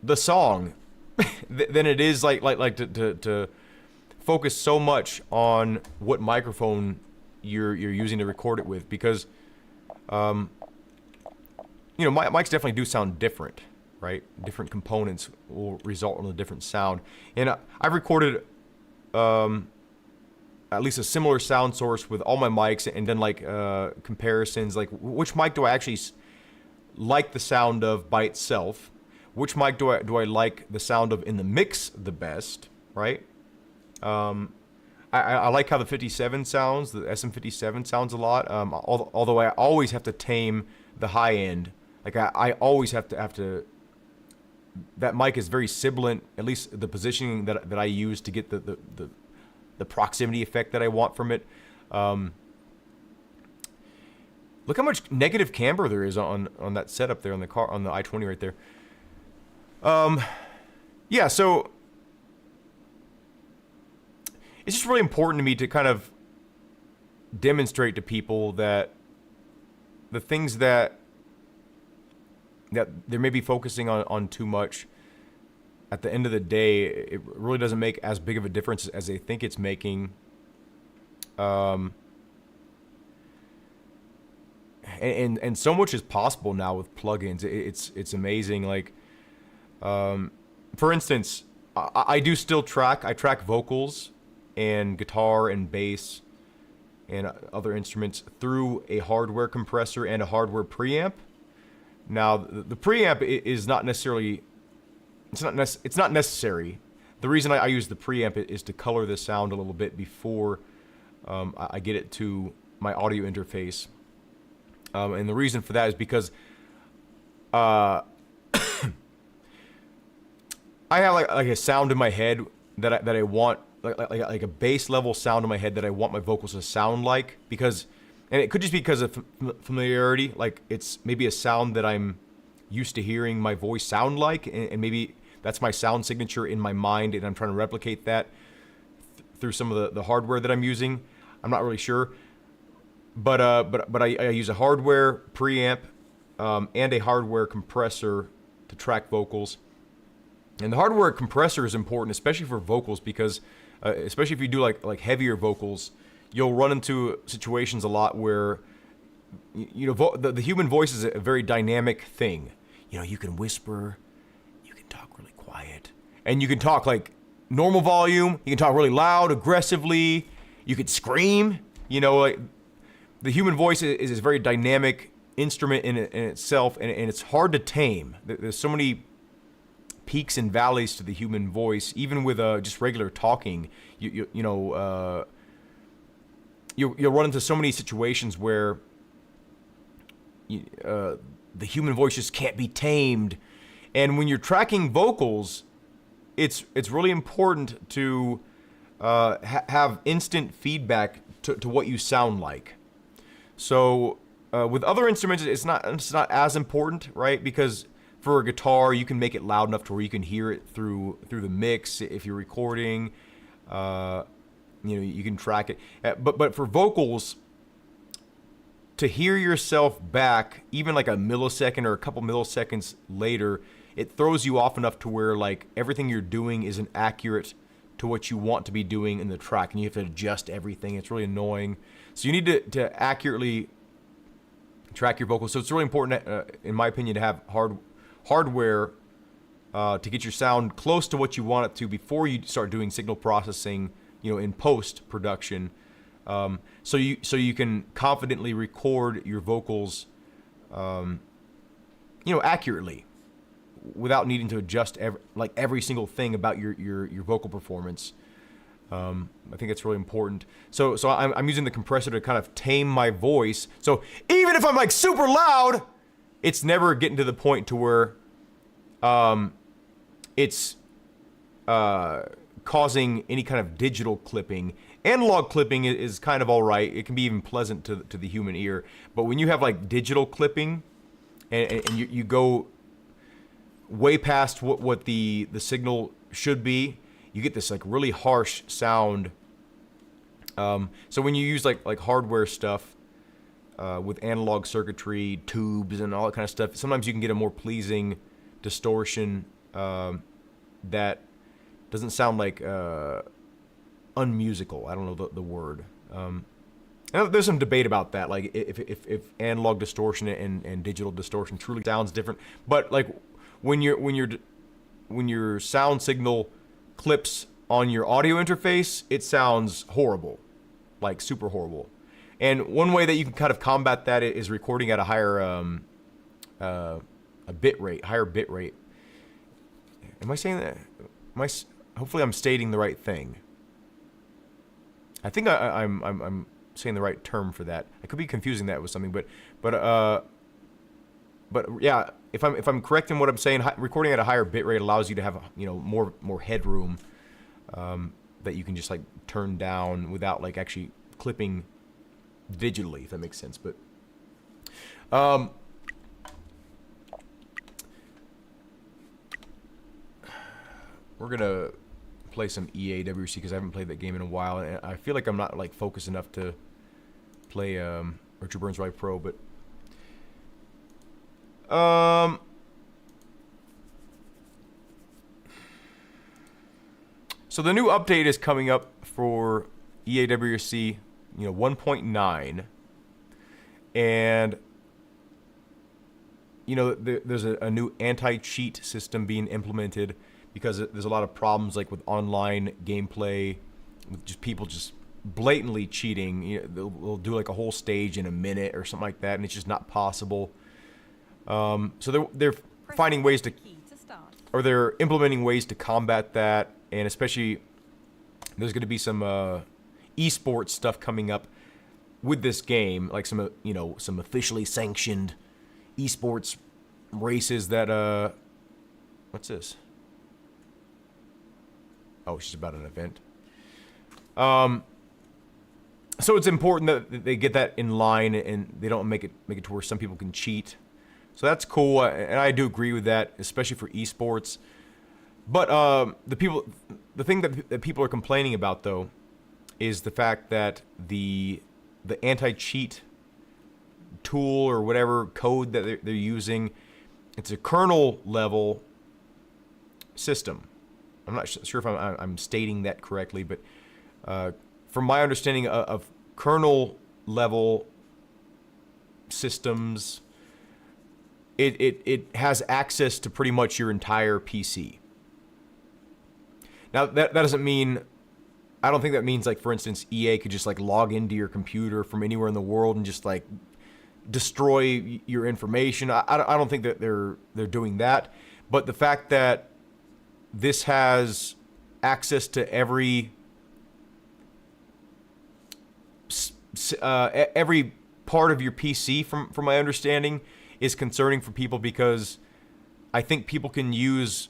the song than it is like to focus so much on what microphone you're using to record it with, because you know, mics definitely do sound different, right? Different components will result in a different sound. And I've recorded at least a similar sound source with all my mics, and then like comparisons, like which mic do I actually like the sound of by itself? Which mic do I like the sound of in the mix the best, right? I like how the 57 sounds, the SM57 sounds a lot. Although I always have to tame the high end. Like I always have to. That mic is very sibilant. At least the positioning that I use to get the proximity effect that I want from it. Look how much negative camber there is on that setup there on the car, on the i20 right there. Yeah, so it's just really important to me to kind of demonstrate to people that the things that they may be focusing on too much, at the end of the day, it really doesn't make as big of a difference as they think it's making. And so much is possible now with plugins. It's amazing. Like, for instance, I do still track. I track vocals and guitar and bass and other instruments through a hardware compressor and a hardware preamp. Now, the preamp is not necessarily. It's not necessary. The reason I use the preamp is to color the sound a little bit before I get it to my audio interface. And the reason for that is because I have like a sound in my head that I want, like a bass level sound in my head that I want my vocals to sound like, because, and it could just be because of familiarity. Like it's maybe a sound that I'm used to hearing my voice sound like, and maybe that's my sound signature in my mind, and I'm trying to replicate that through some of the hardware that I'm using. I'm not really sure. But I use a hardware preamp and a hardware compressor to track vocals. And the hardware compressor is important, especially for vocals, because especially if you do like heavier vocals, you'll run into situations a lot where you know the human voice is a very dynamic thing. You know, you can whisper, you can talk really quiet, and you can talk like normal volume. You can talk really loud, aggressively. You could scream. You know, like. The human voice is a very dynamic instrument in itself, and it's hard to tame. There's so many peaks and valleys to the human voice, even with just regular talking. You'll run into so many situations where the human voice just can't be tamed. And when you're tracking vocals, it's really important to have instant feedback to what you sound like. So with other instruments, it's not as important, right? Because for a guitar, you can make it loud enough to where you can hear it through the mix. If you're recording, you can track it. But for vocals, to hear yourself back, even like a millisecond or a couple milliseconds later, it throws you off enough to where like everything you're doing isn't accurate to what you want to be doing in the track, and you have to adjust everything. It's really annoying. So you need to accurately track your vocals. So it's really important, in my opinion, to have hardware to get your sound close to what you want it to before you start doing signal processing, in post-production. So you can confidently record your vocals, accurately, without needing to adjust every single thing about your vocal performance. I think it's really important. So I'm using the compressor to kind of tame my voice. So even if I'm like super loud, it's never getting to the point to where it's causing any kind of digital clipping. Analog clipping is kind of all right. It can be even pleasant to the human ear. But when you have like digital clipping, and you go way past what the signal should be, you get this like really harsh sound. So when you use like hardware stuff with analog circuitry, tubes, and all that kind of stuff, sometimes you can get a more pleasing distortion that doesn't sound like unmusical. I don't know the word. And there's some debate about that, like if analog distortion and digital distortion truly sounds different. But like when your sound signal clips on your audio interface, it sounds horrible, like super horrible. And one way that you can kind of combat that is recording at a higher higher bit rate. Am I saying that? Hopefully I'm stating the right thing. I think I'm saying the right term for that. I could be confusing that with something, but yeah, if I'm correct in what I'm saying, recording at a higher bit rate allows you to have more headroom that you can just like turn down without like actually clipping digitally, if that makes sense. But we're gonna play some EAWC because I haven't played that game in a while, and I feel like I'm not like focused enough to play Richard Burns Rally Pro. But so the new update is coming up for EAWC, 1.9, and there's a new anti-cheat system being implemented because there's a lot of problems like with online gameplay, with just people just blatantly cheating. They'll do like a whole stage in a minute or something like that, and it's just not possible. So they're finding ways to, or they're implementing ways to combat that, and especially there's going to be some esports stuff coming up with this game, like some officially sanctioned esports races that what's this? Oh, it's just about an event. So it's important that they get that in line and they don't make it to where some people can cheat. So that's cool, and I do agree with that, especially for esports. But the thing that people are complaining about though is the fact that the anti-cheat tool or whatever code that they're using, it's a kernel level system. I'm not sure if I'm stating that correctly, but from my understanding of kernel level systems, it has access to pretty much your entire PC. Now that doesn't mean, I don't think that means like, for instance, EA could just like log into your computer from anywhere in the world and just like destroy your information. I don't think that they're doing that, but the fact that this has access to every part of your PC, from my understanding, is concerning for people, because I think people can use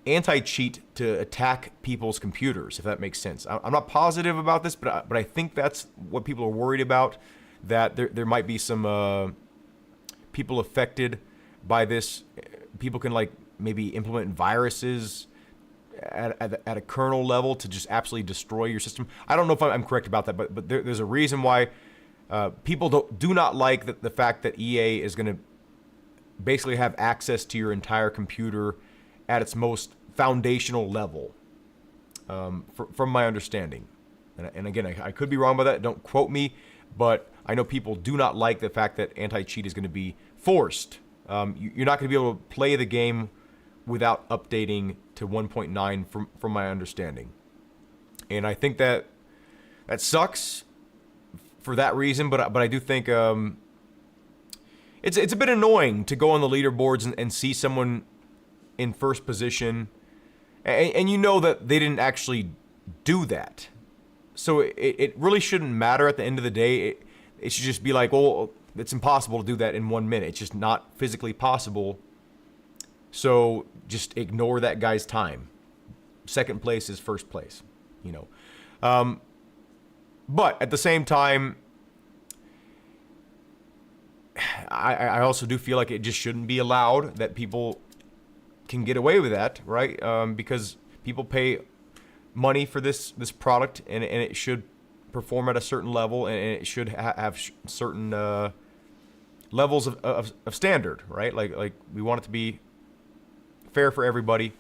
anti-cheat to attack people's computers, if that makes sense. I'm not positive about this, but I think that's what people are worried about, that there might be some people affected by this. People can like maybe implement viruses at a kernel level to just absolutely destroy your system. I don't know if I'm correct about that, but there's a reason why people do not like the fact that EA is going to basically have access to your entire computer at its most foundational level, from my understanding. And again, I could be wrong by that. Don't quote me, but I know people do not like the fact that anti-cheat is going to be forced. You're not going to be able to play the game without updating to 1.9 from my understanding. And I think that sucks for that reason, but I do think it's a bit annoying to go on the leaderboards and see someone in first position, and you know that they didn't actually do that. So it really shouldn't matter at the end of the day. It should just be like, well, it's impossible to do that in 1 minute. It's just not physically possible. So just ignore that guy's time. Second place is first place, But at the same time, I also do feel like it just shouldn't be allowed, that people can get away with that, right? Because people pay money for this product, and it should perform at a certain level, and it should have certain levels of standard, right? Like we want it to be fair for everybody.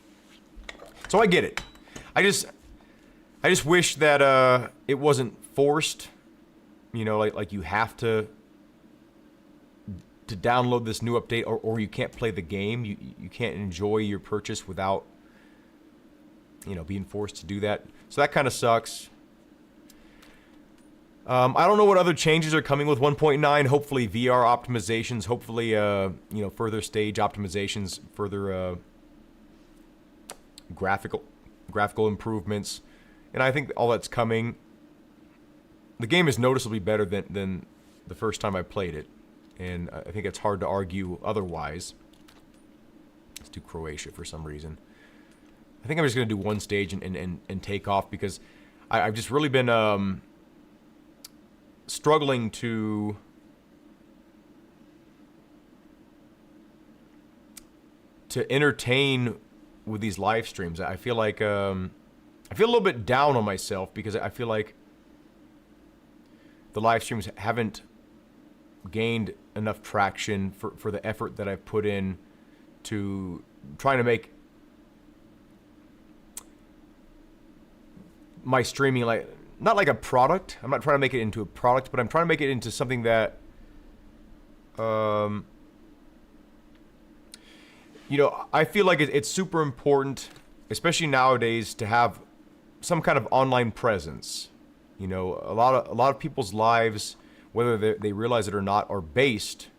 So I get it. I just wish that it wasn't forced. You know, like you have to download this new update, or you can't play the game. You can't enjoy your purchase without, you know, being forced to do that. So that kind of sucks. I don't know what other changes are coming with 1.9. Hopefully VR optimizations. Hopefully, you know, further stage optimizations, further graphical improvements, and I think all that's coming. The game is noticeably better than the first time I played it, and I think it's hard to argue otherwise. Let's do Croatia for some reason. I think I'm just going to do one stage and take off, because I've just really been struggling to entertain with these live streams. I feel like I feel a little bit down on myself, because I feel like the live streams haven't gained enough traction for the effort that I've put in to trying to make my streaming not like a product. I'm not trying to make it into a product, but I'm trying to make it into something that you know, I feel like it's super important, especially nowadays, to have some kind of online presence. You know, a lot of people's lives, whether they realize it or not, are based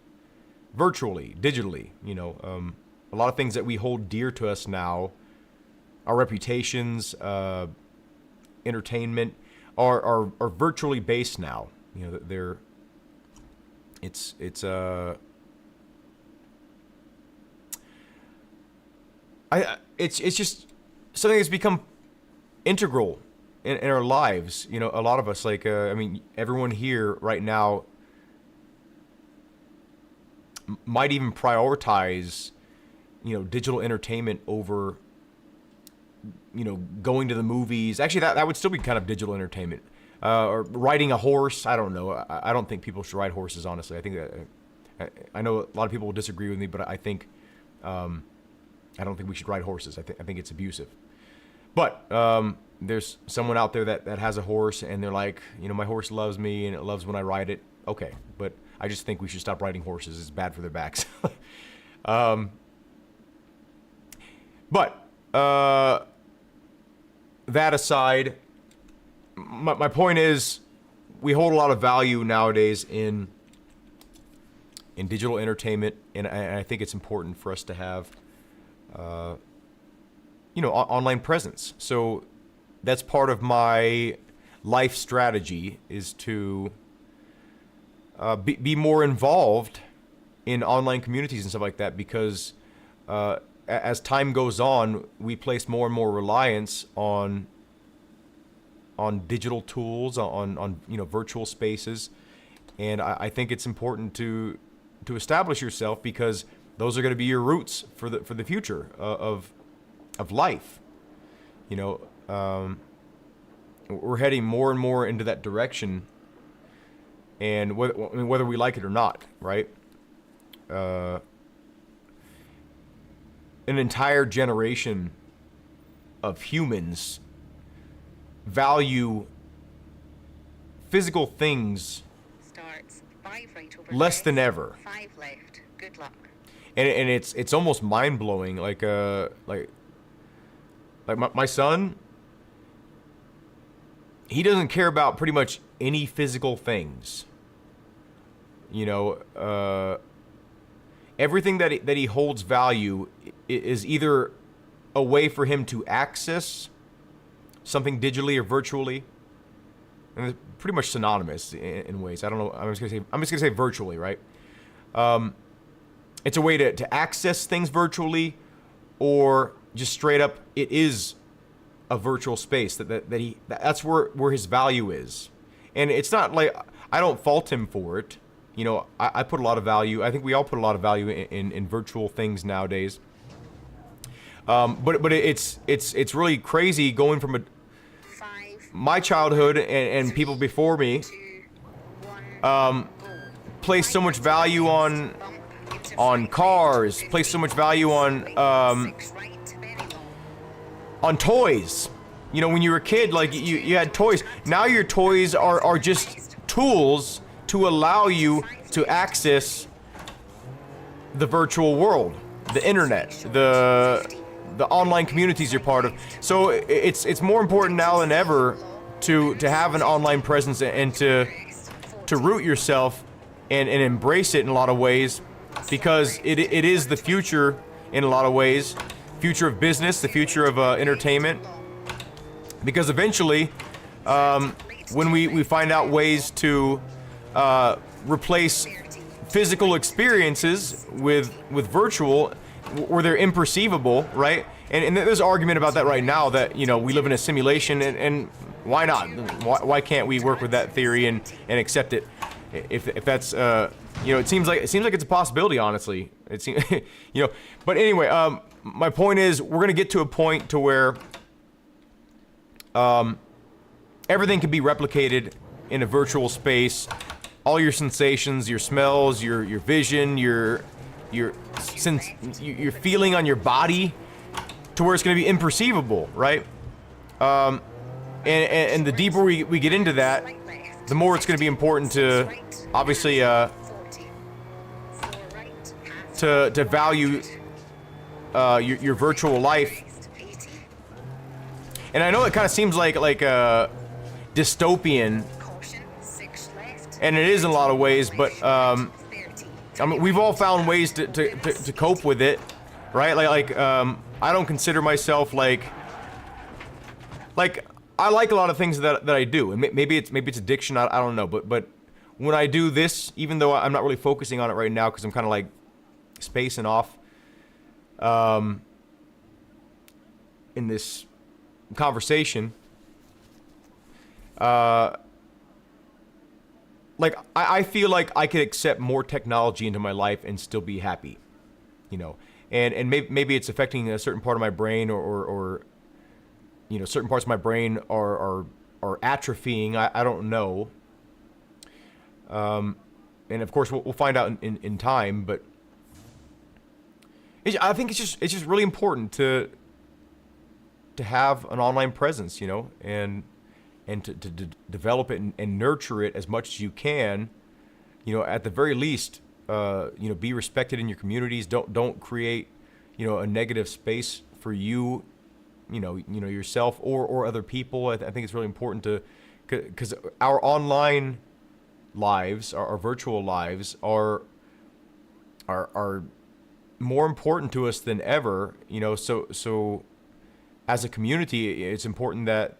virtually, digitally. You know, a lot of things that we hold dear to us now, our reputations, entertainment, are virtually based now. You know, it's just something that's become integral in our lives. You know, a lot of us, like, I mean, everyone here right now might even prioritize, you know, digital entertainment over, you know, going to the movies. Actually, that would still be kind of digital entertainment. Or riding a horse. I don't know. I don't think people should ride horses, honestly. I think that, I know a lot of people will disagree with me, but I think, I don't think we should ride horses. I think it's abusive. But there's someone out there that has a horse, and they're like, you know, my horse loves me and it loves when I ride it. Okay, but I just think we should stop riding horses. It's bad for their backs. But that aside, my point is, we hold a lot of value nowadays in digital entertainment, and I think it's important for us to have, you know, online presence. So that's part of my life strategy, is to be more involved in online communities and stuff like that, because as time goes on, we place more and more reliance on digital tools, on you know, virtual spaces, and I think it's important to establish yourself, because those are going to be your roots for the future of life. You know, we're heading more and more into that direction, and whether we like it or not, right? An entire generation of humans value physical things less than ever.
5 left. Good luck.
And it's almost mind blowing. Like my son, he doesn't care about pretty much any physical things. You know, everything that he holds value is either a way for him to access something digitally or virtually, and it's pretty much synonymous in ways. I don't know. I'm just gonna say virtually, right? It's a way to access things virtually, or just straight up, it is a virtual space that's where his value is. And it's not like I don't fault him for it. You know, I put a lot of value. I think we all put a lot of value in virtual things nowadays. But it's really crazy going from my childhood and people before me place so much value on cars, place so much value on toys. You know, when you were a kid, like you had toys. Now your toys are just tools to allow you to access the virtual world, the internet, the online communities you're part of. So it's more important now than ever to have an online presence and to root yourself and embrace it in a lot of ways, because it is the future in a lot of ways, future of business, the future of entertainment. Because eventually, when we find out ways to replace physical experiences with virtual, where they're imperceivable, right? And there's an argument about that right now, that, you know, we live in a simulation, and why not? Why can't we work with that theory and accept it? If that's you know, it seems like it's a possibility, honestly. It seems, you know. But anyway, my point is, we're gonna get to a point to where everything can be replicated in a virtual space. All your sensations, your smells, your vision, your feeling on your body, to where it's going to be imperceivable, right? And the deeper we get into that, the more it's going to be important to, obviously, to value your virtual life. And I know it kind of seems like dystopian, and it is in a lot of ways, but I mean, we've all found ways to cope with it, right? Like I don't consider myself like I like a lot of things that I do, and maybe it's addiction. I don't know, but when I do this, even though I'm not really focusing on it right now, because I'm kind of like spacing off in this conversation, like I feel like I could accept more technology into my life and still be happy, you know. And maybe it's affecting a certain part of my brain, or you know, certain parts of my brain are atrophying. I don't know. And of course we'll find out in time. But I think it's just really important to have an online presence, you know, and to develop it and nurture it as much as you can. You know, at the very least, you know, be respected in your communities. Don't create, you know, a negative space for you know yourself or other people. I think it's really important to, because our online lives, our virtual lives, are more important to us than ever. You know, so as a community, it's important that,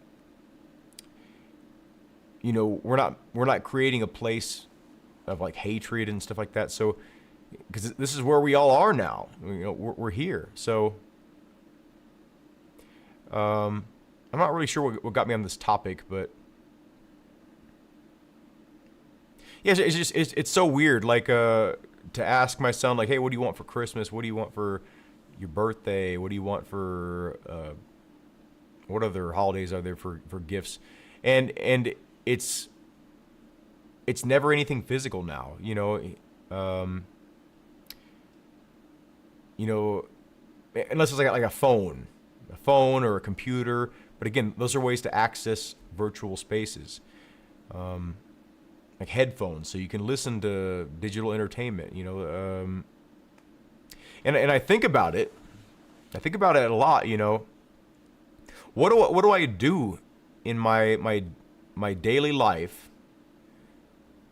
you know, we're not creating a place of like hatred and stuff like that. So, because this is where we all are now. You know, we're here. So, I'm not really sure what got me on this topic, but yeah, it's so weird. Like, to ask my son, like, hey, what do you want for Christmas? What do you want for your birthday? What do you want for what other holidays are there for gifts? And it's never anything physical now, you know. You know, unless it's like a phone or a computer. But again, those are ways to access virtual spaces, like headphones, so you can listen to digital entertainment. You know, and I think about it. I think about it a lot. You know, what do I do in my daily life?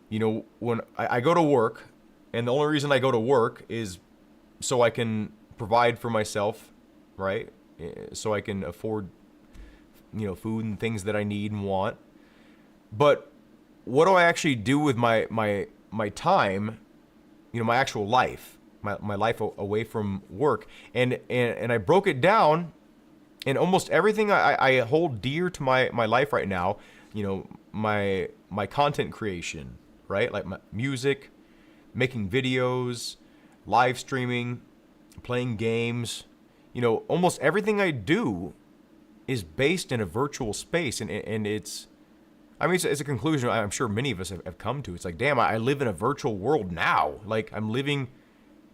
You know, when I go to work, and the only reason I go to work is so I can provide for myself, right? So I can afford, you know, food and things that I need and want. But what do I actually do with my time, you know, my actual life, my life away from work? And I broke it down, and almost everything I hold dear to my life right now, you know, my content creation, right? Like my music, making videos, live streaming, playing games. Almost everything I do is based in a virtual space, and it's, I mean, it's a conclusion I'm sure many of us have come to. It's like, damn, I live in a virtual world now. Like, I'm living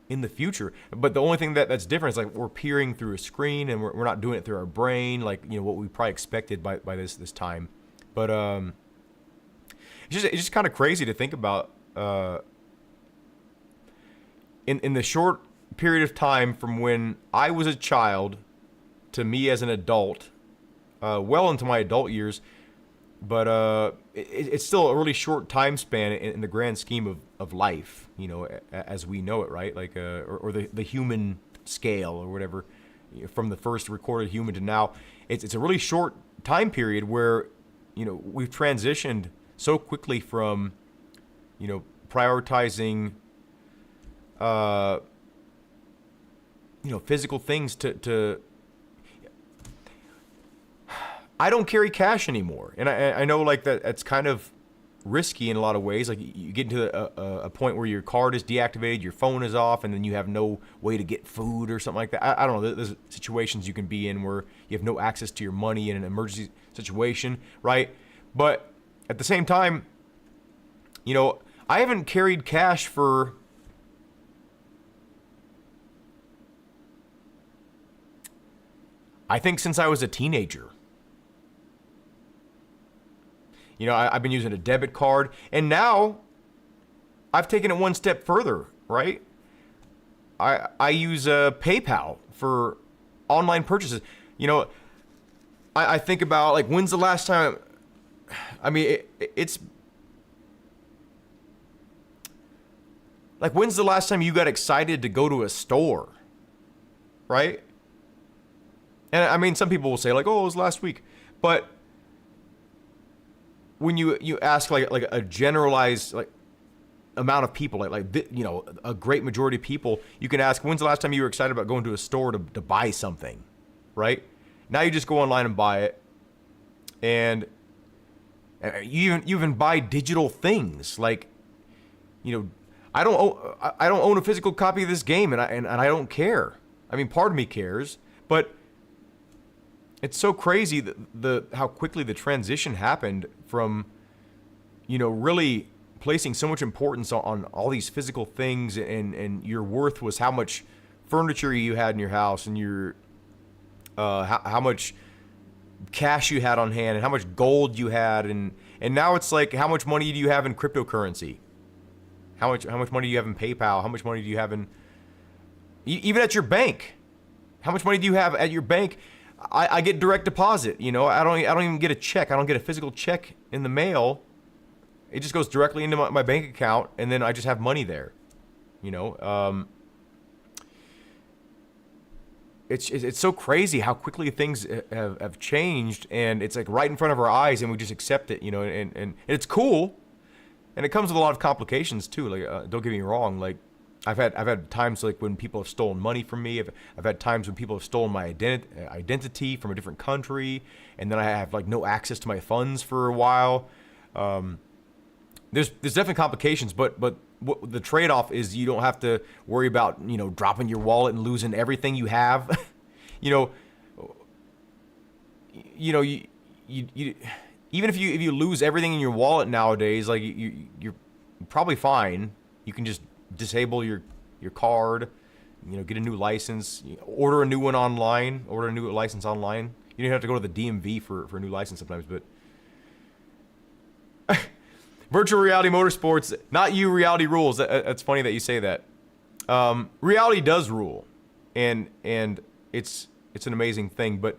in the future. But the only thing that's different is like we're peering through a screen, and we're not doing it through our brain, like, what we probably expected by this time. But it's just kind of crazy to think about. In the short period of time from when I was a child to me as an adult, well into my adult years, but it's still a really short time span in the grand scheme of life, as we know it, right? Like, or the human scale or whatever, from the first recorded human to now. It's a really short time period where, we've transitioned so quickly from, prioritizing, physical things to I don't carry cash anymore. And I know, like, that's kind of risky in a lot of ways. Like, you get into a point where your card is deactivated, your phone is off, and then you have no way to get food or something like that. I don't know. There's situations you can be in where you have no access to your money in an emergency situation, right? But at the same time, I haven't carried cash for, I think, since I was a teenager. I've been using a debit card, and now I've taken it one step further, right? I use PayPal for online purchases. I think about, like, when's the last time, I mean, it's like, when's the last time you got excited to go to a store, right? And I mean, some people will say, like, oh, it was last week, but when you ask like a generalized, like, amount of people, a great majority of people, you can ask, when's the last time you were excited about going to a store to buy something, right? Now you just go online and buy it, and you even buy digital things. Like, I don't own a physical copy of this game, and I don't care. I mean, part of me cares, but it's so crazy that how quickly the transition happened from, really placing so much importance on all these physical things, and your worth was how much furniture you had in your house, and your how much cash you had on hand, and how much gold you had, and now it's like, how much money do you have in cryptocurrency? How much money do you have in PayPal? How much money do you have in, even at your bank? How much money do you have at your bank? I get direct deposit. I don't even get a check. I don't get a physical check in the mail. It just goes directly into my bank account, and then I just have money there. It's so crazy how quickly things have changed, and it's like right in front of our eyes, and we just accept it. And it's cool, and it comes with a lot of complications too. Like, don't get me wrong. Like, I've had times, like, when people have stolen money from me. I've had times when people have stolen my identity from a different country, and then I have, like, no access to my funds for a while. There's definitely complications, but what the trade-off is, you don't have to worry about, dropping your wallet and losing everything you have. You even if you lose everything in your wallet nowadays, like, you're probably fine. You can just disable your card, get a new license, order a new one online, order a new license online. You don't have to go to the DMV for a new license sometimes, but virtual reality motorsports, not you, reality rules. That's funny that you say that. Reality does rule, and it's an amazing thing, but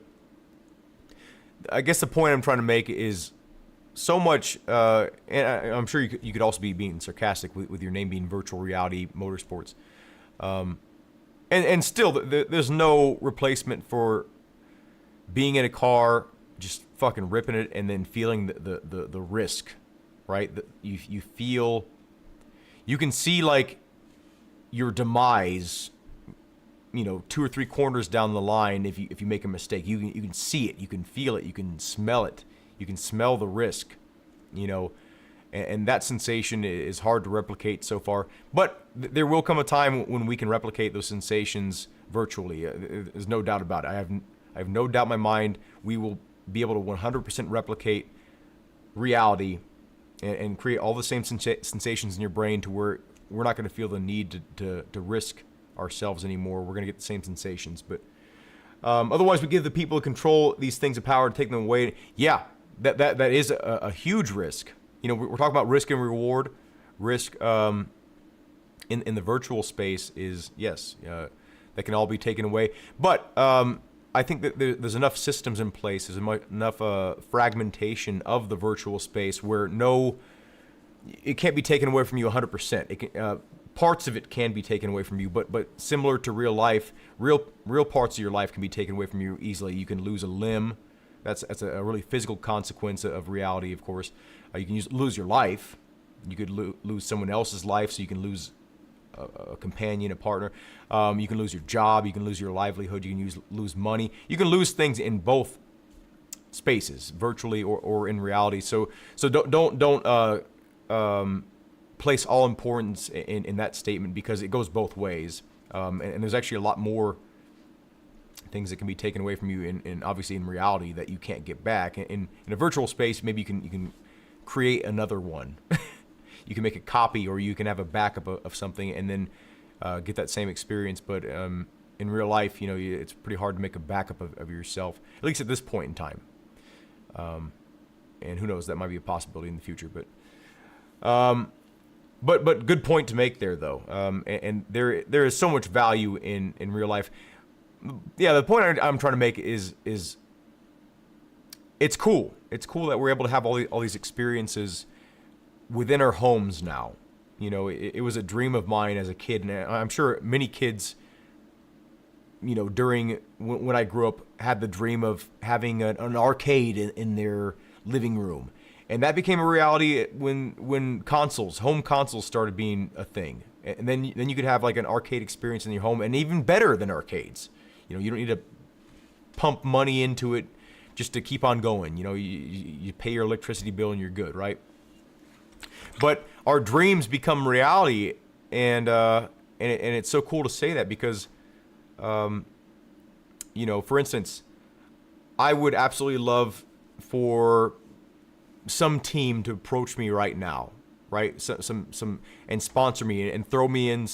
I guess the point I'm trying to make is, so much, and I'm sure you could also be being sarcastic with your name being virtual reality motorsports, and still there's no replacement for being in a car, just fucking ripping it, and then feeling the risk, right? You feel, you can see, like, your demise, 2 or 3 corners down the line. If you make a mistake, you can see it, you can feel it, you can smell it. You can smell the risk, and that sensation is hard to replicate so far. But there will come a time when we can replicate those sensations virtually. There's no doubt about it. I have no doubt in my mind we will be able to 100% replicate reality and create all the same sensations in your brain to where we're not going to feel the need to risk ourselves anymore. We're going to get the same sensations. But otherwise, we give the people who control these things the power to take them away. Yeah, that is a huge risk. You know, we're talking about risk and reward. Risk in the virtual space is, yes, that can all be taken away. But I think that there's enough systems in place, there's enough fragmentation of the virtual space where it can't be taken away from you 100%. It can, parts of it can be taken away from you, but similar to real life, real parts of your life can be taken away from you easily. You can lose a limb. That's a really physical consequence of reality, of course. You can lose your life. You could lose someone else's life, so you can lose a companion, a partner. You can lose your job. You can lose your livelihood. You can lose money. You can lose things in both spaces, virtually or in reality. So don't place all importance in that statement, because it goes both ways. And there's actually a lot more things that can be taken away from you in obviously in reality that you can't get back. In a virtual space, maybe you can create another one. You can make a copy, or you can have a backup of something and then get that same experience. But in real life, it's pretty hard to make a backup of yourself, at least at this point in time. And who knows, that might be a possibility in the future. But good point to make there, though. And there is so much value in real life. Yeah, the point I'm trying to make is it's cool. It's cool that we're able to have all these experiences within our homes now. It was a dream of mine as a kid, and I'm sure many kids, during when I grew up, had the dream of having an arcade in their living room. And that became a reality when home consoles started being a thing. And then you could have like an arcade experience in your home, and even better than arcades. You don't need to pump money into it just to keep on going. You pay your electricity bill and you're good, right? But our dreams become reality, and it's so cool to say that because, for instance, I would absolutely love for some team to approach me right now, right? Some and sponsor me and throw me in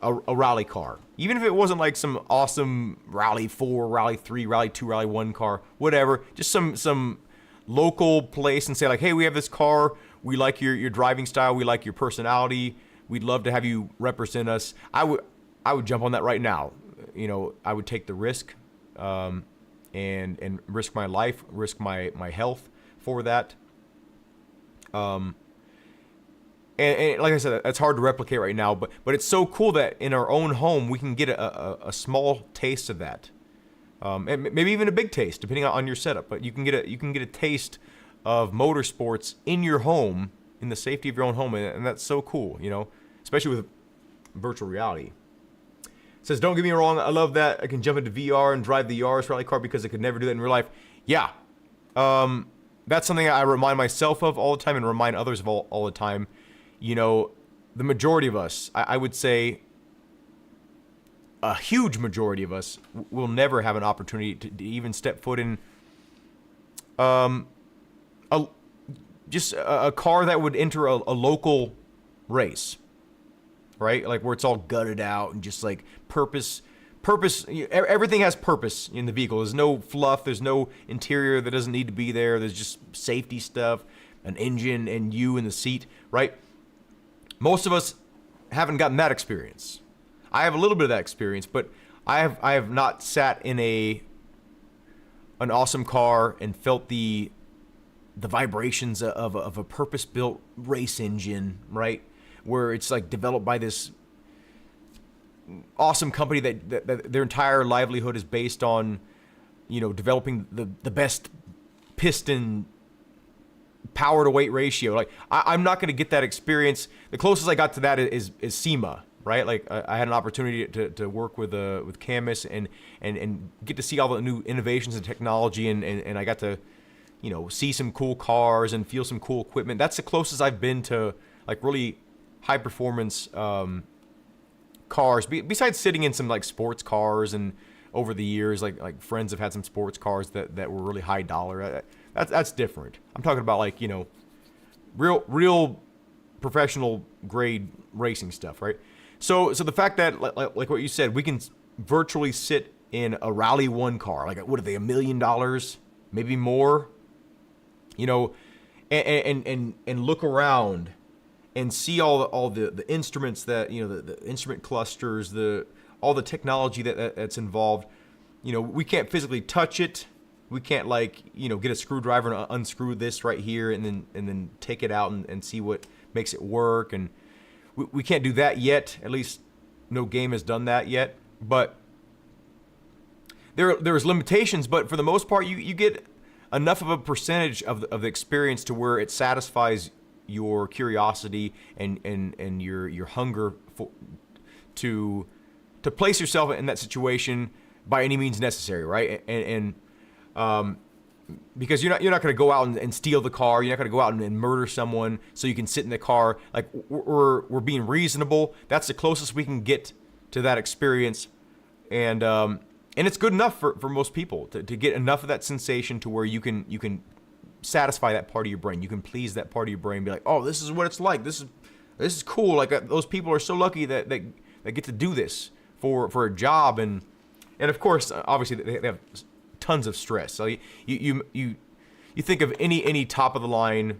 a rally car, even if it wasn't like some awesome Rally 4, Rally 3, Rally 2, Rally 1 car, whatever. Just some local place, and say like, hey, we have this car. We like your driving style. We like your personality. We'd love to have you represent us. I would jump on that right now. I would take the risk, and risk my life, risk my health for that. And like I said, that's hard to replicate right now, but it's so cool that in our own home we can get a small taste of that, and maybe even a big taste depending on your setup. But you can get a taste of motorsports in your home, in the safety of your own home, and that's so cool, especially with virtual reality. It says, don't get me wrong, I love that I can jump into VR and drive the Yaris rally car because I could never do that in real life. Yeah, that's something I remind myself of all the time and remind others of all the time. The majority of us, I would say a huge majority of us, will never have an opportunity to even step foot in just a car that would enter a local race, right? Like where it's all gutted out and just like purpose. Everything has purpose in the vehicle. There's no fluff. There's no interior that doesn't need to be there. There's just safety stuff, an engine, and you in the seat, right? Most of us haven't gotten that experience. I have a little bit of that experience, but I have not sat in an awesome car and felt the vibrations of a purpose-built race engine, right? Where it's like developed by this awesome company that their entire livelihood is based on, developing the best piston power to weight ratio. Like I'm not going to get that experience. The closest I got to that is SEMA, right? Like I had an opportunity to work with Camus and get to see all the new innovations and technology, and I got to see some cool cars and feel some cool equipment. That's the closest I've been to like really high performance cars. Besides sitting in some like sports cars, and over the years, like friends have had some sports cars that were really high dollar. That's different. I'm talking about like real professional grade racing stuff, right? So the fact that like what you said, we can virtually sit in a Rally 1 car, like what are they, $1 million, maybe more, and look around and see all the instruments that the instrument clusters, all the technology that's involved. We can't physically touch it. We can't get a screwdriver and unscrew this right here and then take it out and see what makes it work. And we can't do that yet. At least no game has done that yet. But there's limitations. But for the most part, you get enough of a percentage of the experience to where it satisfies your curiosity and your hunger to place yourself in that situation by any means necessary, right? And because you're not going to go out and steal the car. You're not going to go out and murder someone so you can sit in the car. Like we're being reasonable. That's the closest we can get to that experience, and it's good enough for most people to get enough of that sensation to where you can satisfy that part of your brain. You can please that part of your brain. Be like, oh, this is what it's like. This is cool. Like those people are so lucky that get to do this for a job, and of course, obviously they have tons of stress. So you think of any top of the line,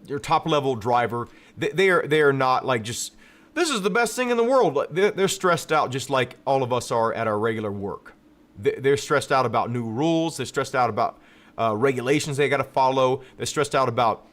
your top level driver, they are not like just this is the best thing in the world. They're stressed out just like all of us are at our regular work. They're stressed out about new rules. They're stressed out about regulations they got to follow. They're stressed out about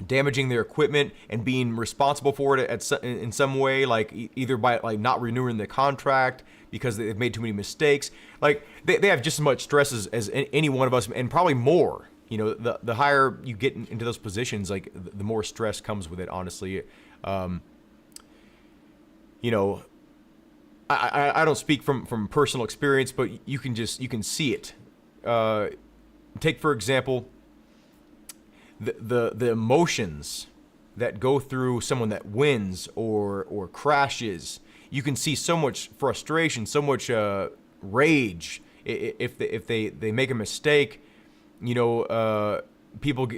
damaging their equipment and being responsible for it in some way, like either by like not renewing the contract because they've made too many mistakes. Like they have just as much stress as any one of us, and probably more. The higher you get into those positions, like the more stress comes with it. Honestly, I don't speak from personal experience, but you can see it. Take for example the emotions that go through someone that wins or crashes. You can see so much frustration, so much rage if they make a mistake. People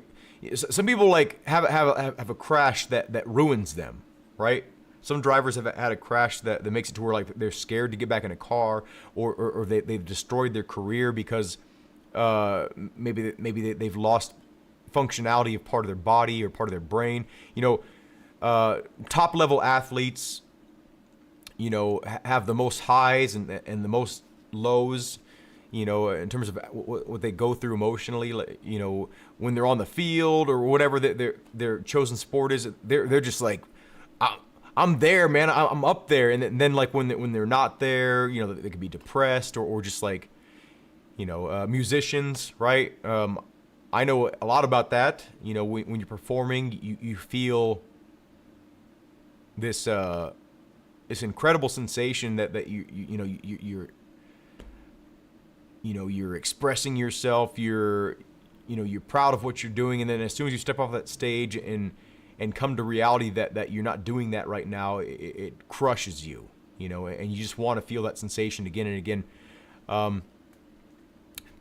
some people like have a crash that ruins them, right? Some drivers have had a crash that makes it to where like they're scared to get back in a car, or they've destroyed their career because maybe they've lost functionality of part of their body or part of their brain. Top level athletes, have the most highs and the most lows, in terms of what they go through emotionally. When they're on the field or whatever their chosen sport is, they're just like, I'm there, man. I'm up there. And then like when they're not there, they could be depressed or just like, musicians, right? I know a lot about that. When you're performing, you feel this incredible sensation that you're expressing yourself. You're proud of what you're doing, and then as soon as you step off that stage and come to reality that you're not doing that right now, it crushes you. And you just want to feel that sensation again and again. But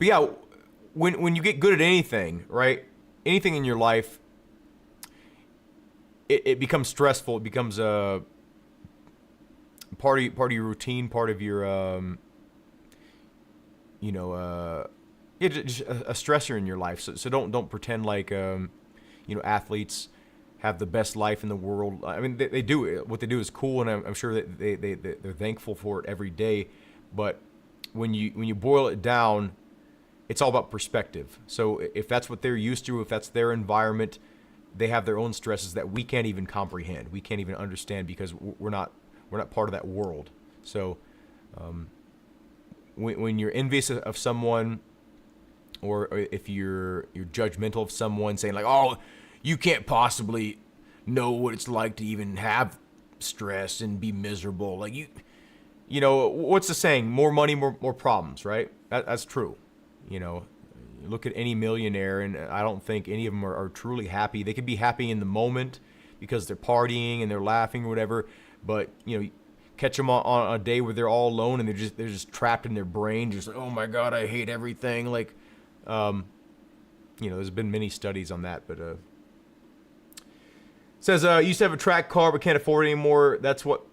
yeah. When you get good at anything, right? Anything in your life, it becomes stressful. It becomes a part of your routine, part of your just a stressor in your life. So don't pretend like athletes have the best life in the world. I mean, they do. What they do is cool, and I'm sure that they're thankful for it every day. But when you boil it down, it's all about perspective. So if that's what they're used to, if that's their environment, they have their own stresses that we can't even comprehend. We can't even understand because we're not part of that world. So when you're envious of someone, or if you're judgmental of someone, saying like, oh, you can't possibly know what it's like to even have stress and be miserable. Like what's the saying? More money, more problems, right? That's true. look at any millionaire, and I don't think any of them are truly happy. They could be happy in the moment because they're partying and they're laughing or whatever, but catch them on a day where they're all alone and they're just trapped in their brain, just like, oh my god, I hate everything. Like, there's been many studies on that, but says used to have a track car but can't afford it anymore. That's what.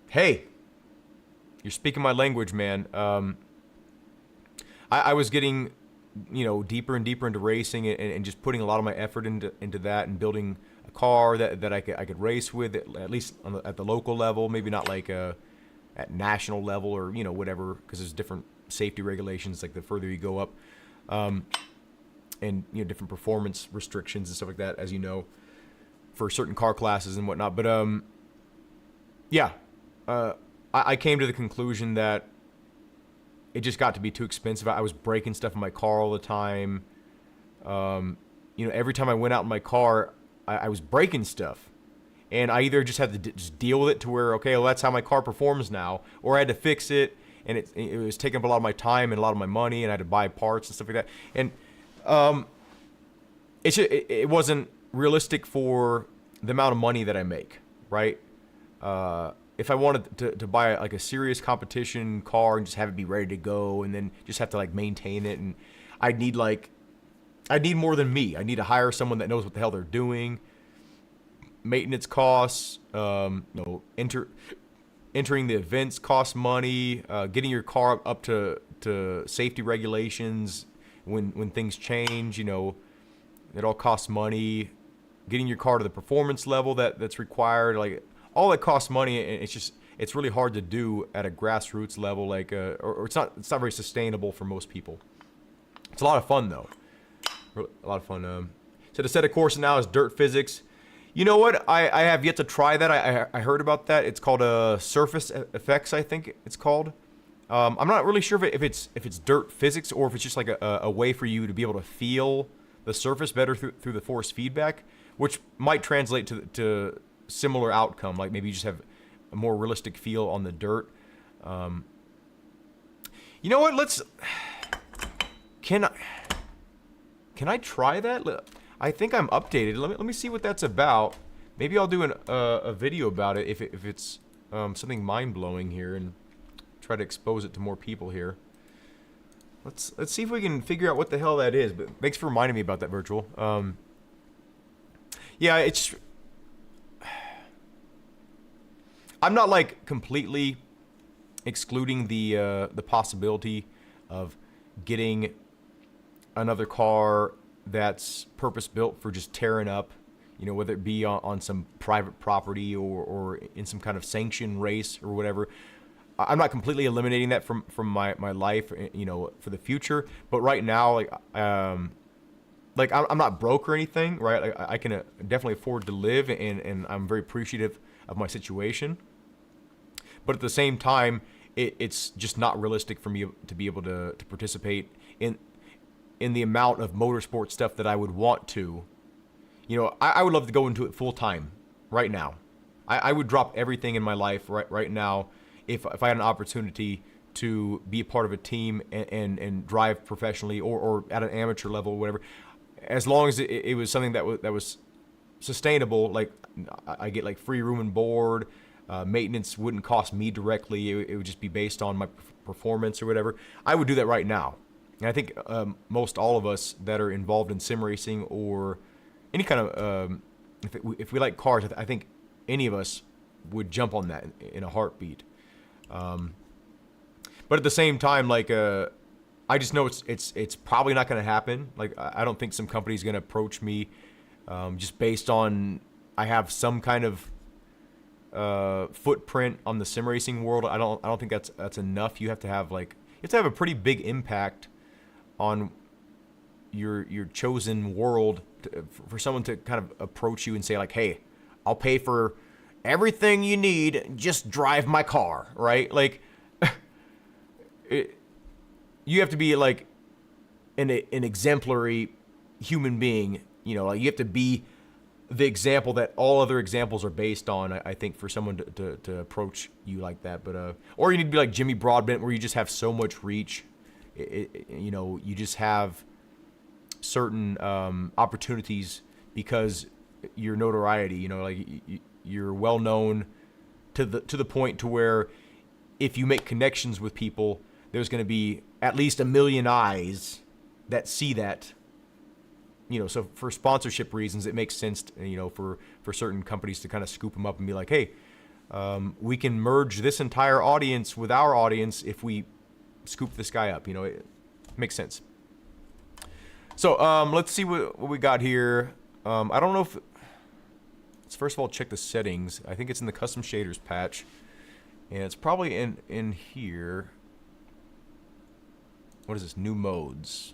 Hey, you're speaking my language, man. I was getting, deeper and deeper into racing and just putting a lot of my effort into that and building a car that I could race with, at least at the local level, maybe not like at national level or whatever, because there's different safety regulations like the further you go up, and different performance restrictions and stuff like that, as for certain car classes and whatnot. But I came to the conclusion that it just got to be too expensive. I was breaking stuff in my car all the time. Every time I went out in my car, I was breaking stuff. And I either just had to just deal with it to where, okay, well, that's how my car performs now, or I had to fix it, and it was taking up a lot of my time and a lot of my money, and I had to buy parts and stuff like that. And it wasn't realistic for the amount of money that I make, right? If I wanted to buy like a serious competition car and just have it be ready to go, and then just have to like maintain it, and I'd need more than me. I need to hire someone that knows what the hell they're doing. Maintenance costs, entering the events costs money. Getting your car up to safety regulations when things change, it all costs money. Getting your car to the performance level that's required, like all that costs money, and it's really hard to do at a grassroots level, like or it's not very sustainable for most people. It's a lot of fun though, a lot of fun. So the set of course now is dirt physics. You know what? I have yet to try that. I heard about that. It's called Surface Effects, I think it's called. I'm not really sure if it's dirt physics or if it's just like a way for you to be able to feel the surface better through the force feedback, which might translate to similar outcome. Like maybe you just have a more realistic feel on the dirt. You know what? Can I try that? I think I'm updated. Let me see what that's about. Maybe I'll do a video about it if it's something mind-blowing here, and try to expose it to more people here. Let's see if we can figure out what the hell that is. But thanks for reminding me about that, Virtual. Yeah, it's. I'm not like completely excluding the possibility of getting another car that's purpose built for just tearing up, whether it be on some private property or in some kind of sanctioned race or whatever. I'm not completely eliminating that from my life, for the future. But right now, I'm not broke or anything, right? Like, I can definitely afford to live, and I'm very appreciative of my situation. But at the same time, it's just not realistic for me to be able to participate in the amount of motorsport stuff that I would want to. I would love to go into it full time right now. I would drop everything in my life right now if I had an opportunity to be a part of a team and drive professionally or at an amateur level, whatever. As long as it was something that was sustainable, like I get like free room and board, maintenance wouldn't cost me directly. It would just be based on my performance or whatever. I would do that right now. And I think most all of us that are involved in sim racing or any kind of, if we like cars, I think any of us would jump on that in a heartbeat. But at the same time, like, I just know it's probably not going to happen. Like, I don't think some company's going to approach me just based on I have some kind of footprint on the sim racing world. I don't think that's enough. You have to have a pretty big impact on your chosen world for someone to kind of approach you and say like, hey, I'll pay for everything you need, just drive my car, right? Like, you have to be like an exemplary human being, like you have to be the example that all other examples are based on, I think, for someone to approach you like that. But or you need to be like Jimmy Broadbent, where you just have so much reach, you just have certain opportunities because your notoriety. You know, like you're well known to the point to where if you make connections with people, there's going to be at least 1 million eyes that see that. You know, so for sponsorship reasons, it makes sense, you know, for certain companies to kind of scoop them up and be like, hey, we can merge this entire audience with our audience if we scoop this guy up. You know, it makes sense. So let's see what we got here. I don't know if... Let's first of all check the settings. I think it's in the custom shaders patch. And it's probably in here. What is this? New modes.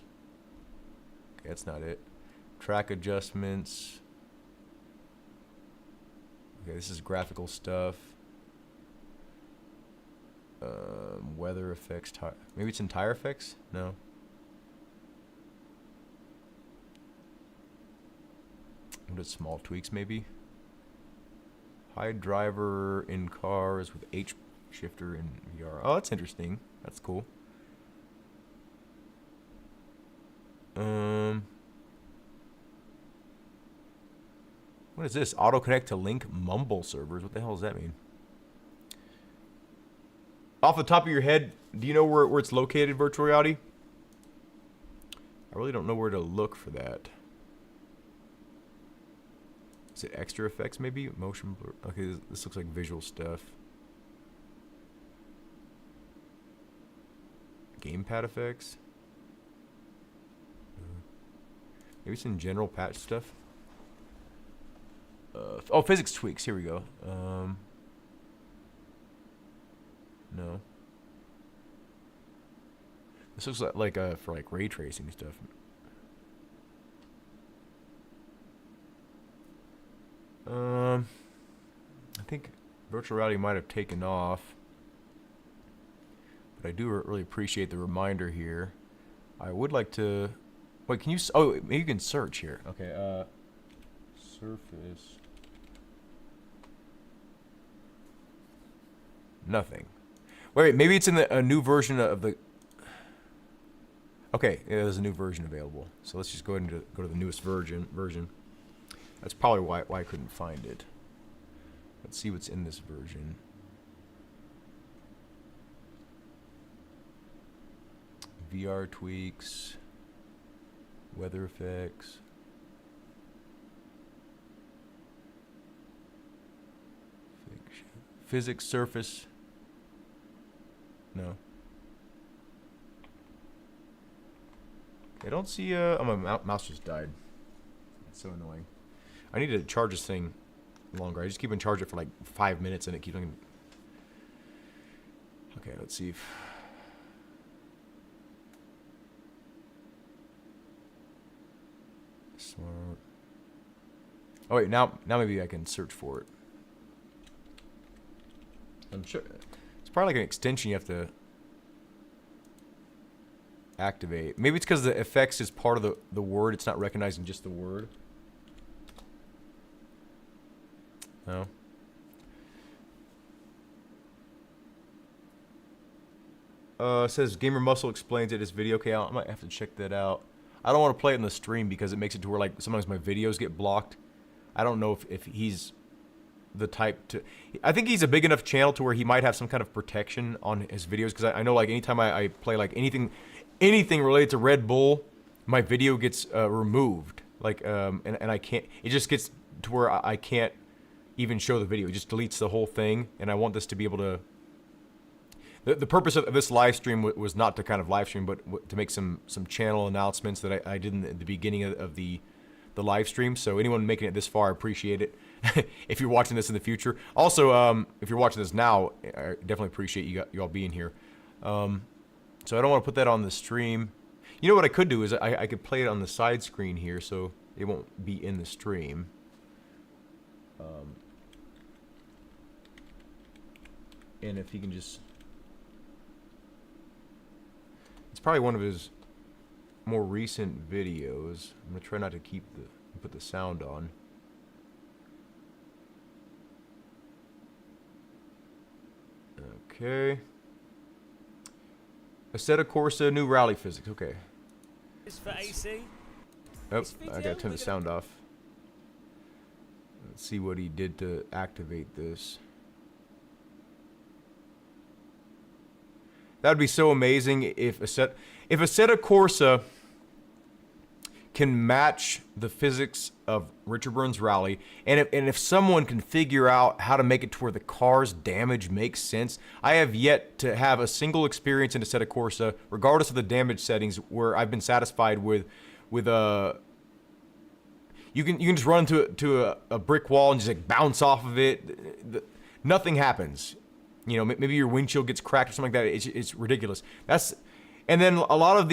Okay, that's not it. Track adjustments. Okay, this is graphical stuff. Weather effects. Maybe it's in tire effects? No. What is small tweaks maybe? Hide driver in cars with H shifter in VR. Oh, that's interesting. That's cool. What is this? Auto connect to link mumble servers. What the hell does that mean? Off the top of your head, do you know where it's located, virtual reality? I really don't know where to look for that. Is it extra effects maybe? Motion blur. Okay, this looks like visual stuff. Gamepad effects. Maybe it's in general patch stuff. Oh, physics tweaks. Here we go. No. This looks like for like ray tracing stuff. I think virtual reality might have taken off, but I do really appreciate the reminder here. I would like to. Wait, can you? Oh, maybe you can search here. Okay. Surface. Nothing. Wait, maybe it's in a new version of the... Okay, yeah, there's a new version available. So let's just go ahead and go to the newest version. That's probably why I couldn't find it. Let's see what's in this version. VR tweaks. Weather effects. Physics surface. No. I don't see oh, my mouse just died. It's so annoying. I need to charge this thing longer. I just keep on charge it for like 5 minutes and it keeps on. Okay, let's see if smart. Oh wait, now maybe I can search for it. I'm sure it's probably like an extension you have to activate. Maybe it's because the effects is part of the word. It's not recognizing just the word. No. It says Gamer Muscle explains it as video. Okay, I might have to check that out. I don't want to play it in the stream because it makes it to where like sometimes my videos get blocked. I don't know if he's the type to... I think he's a big enough channel to where he might have some kind of protection on his videos, because I know like anytime I play like anything related to Red Bull, my video gets removed. Like and I can't... It just gets to where I can't even show the video. It just deletes the whole thing, and I want this to be able to... The purpose of this live stream was not to kind of live stream, but to make some channel announcements that I did in the beginning of the live stream. So anyone making it this far, I appreciate it. If you're watching this in the future. Also, if you're watching this now, I definitely appreciate you all being here. So I don't want to put that on the stream. You know what I could do is I could play it on the side screen here, so it won't be in the stream. And if he can just... It's probably one of his more recent videos. I'm gonna try not to put the sound on. Okay. Assetto Corsa, new rally physics. Okay.
Is for AC.
Oh, I gotta turn the sound off. Let's see what he did to activate this. That would be so amazing if Assetto Corsa can match the physics of Richard Burns Rally, and if someone can figure out how to make it to where the car's damage makes sense. I have yet to have a single experience in Assetto Corsa, regardless of the damage settings, where I've been satisfied with you can just run into a brick wall and just like bounce off of it. Nothing happens. You know, maybe your windshield gets cracked or something like that. It's ridiculous. And then a lot of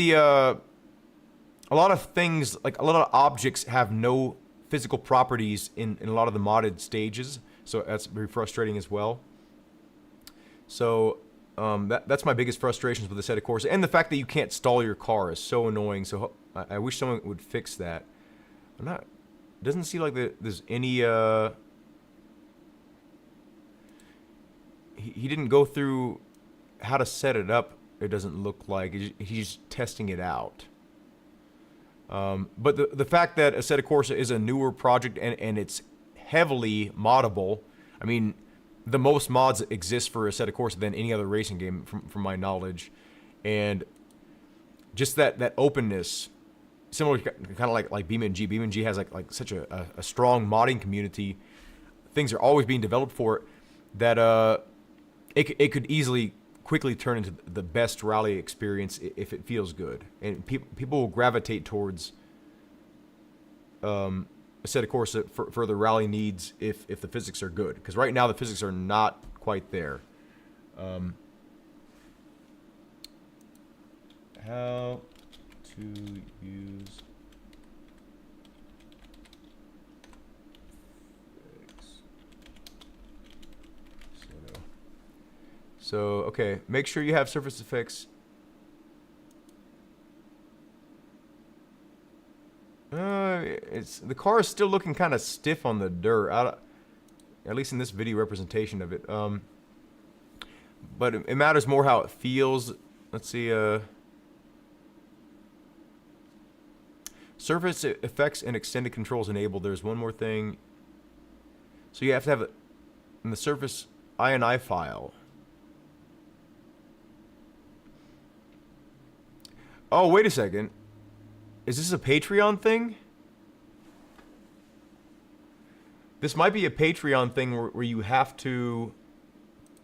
things, like a lot of objects, have no physical properties in a lot of the modded stages. So that's very frustrating as well. So that's my biggest frustrations with Assetto Corsa, and the fact that you can't stall your car is so annoying. So I wish someone would fix that. It doesn't seem like there's any. He didn't go through how to set it up. It doesn't look like he's testing it out. But the fact that Assetto Corsa is a newer project and it's heavily moddable. I mean, the most mods exist for Assetto Corsa than any other racing game, from my knowledge, and just that openness, similar kind of like BeamNG. BeamNG has like such a strong modding community. Things are always being developed for it that it could easily quickly turn into the best rally experience if it feels good, and people will gravitate towards Assetto Corsa for the rally needs if the physics are good, because right now the physics are not quite there. How to use So, okay, make sure you have surface effects. The car is still looking kind of stiff on the dirt, at least in this video representation of it. But it matters more how it feels. Let's see. Surface effects and extended controls enabled. There's one more thing. So you have to have it in the Surface INI file. Oh, wait a second. Is this a Patreon thing? This might be a Patreon thing where you have to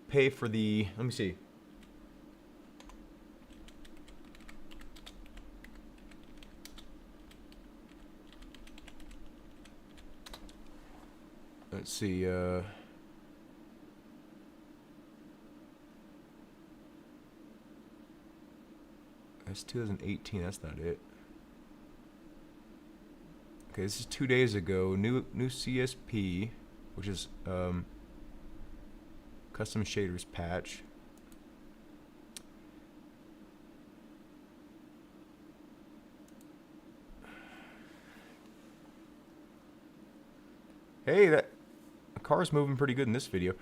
pay for the... Let me see. Let's see, that's 2018, that's not it. Okay, this is 2 days ago. New CSP, which is custom shaders patch. Hey, the car's moving pretty good in this video.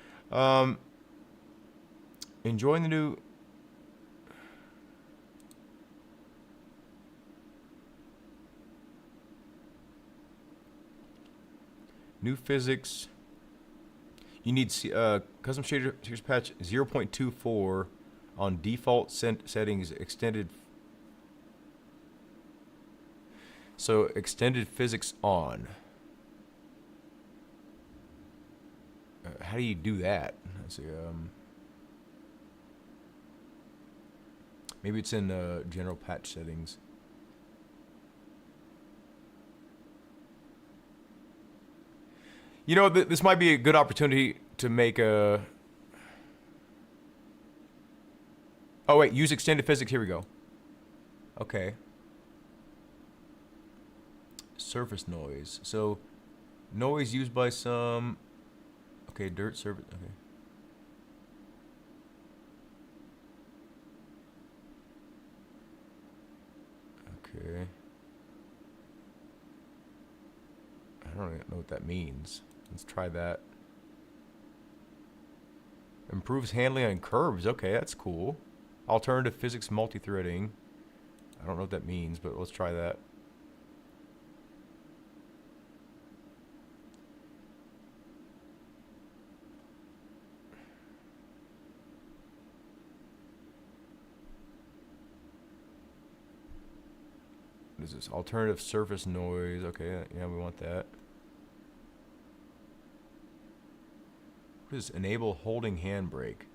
Enjoying the new physics. You need custom shaders patch 0.24 on default settings, extended. So extended physics on. How do you do that? Let's see. Maybe it's in general patch settings. You know, this might be a good opportunity to make a... Oh, wait. Use extended physics. Here we go. Okay. Surface noise. So, noise used by some... Okay, dirt surface. Okay. Okay. I don't know what that means. Let's try that. Improves handling on curves. Okay, that's cool. Alternative physics multi-threading. I don't know what that means, but let's try that. is this? Alternative surface noise. Okay, yeah, we want that. What is enable holding handbrake?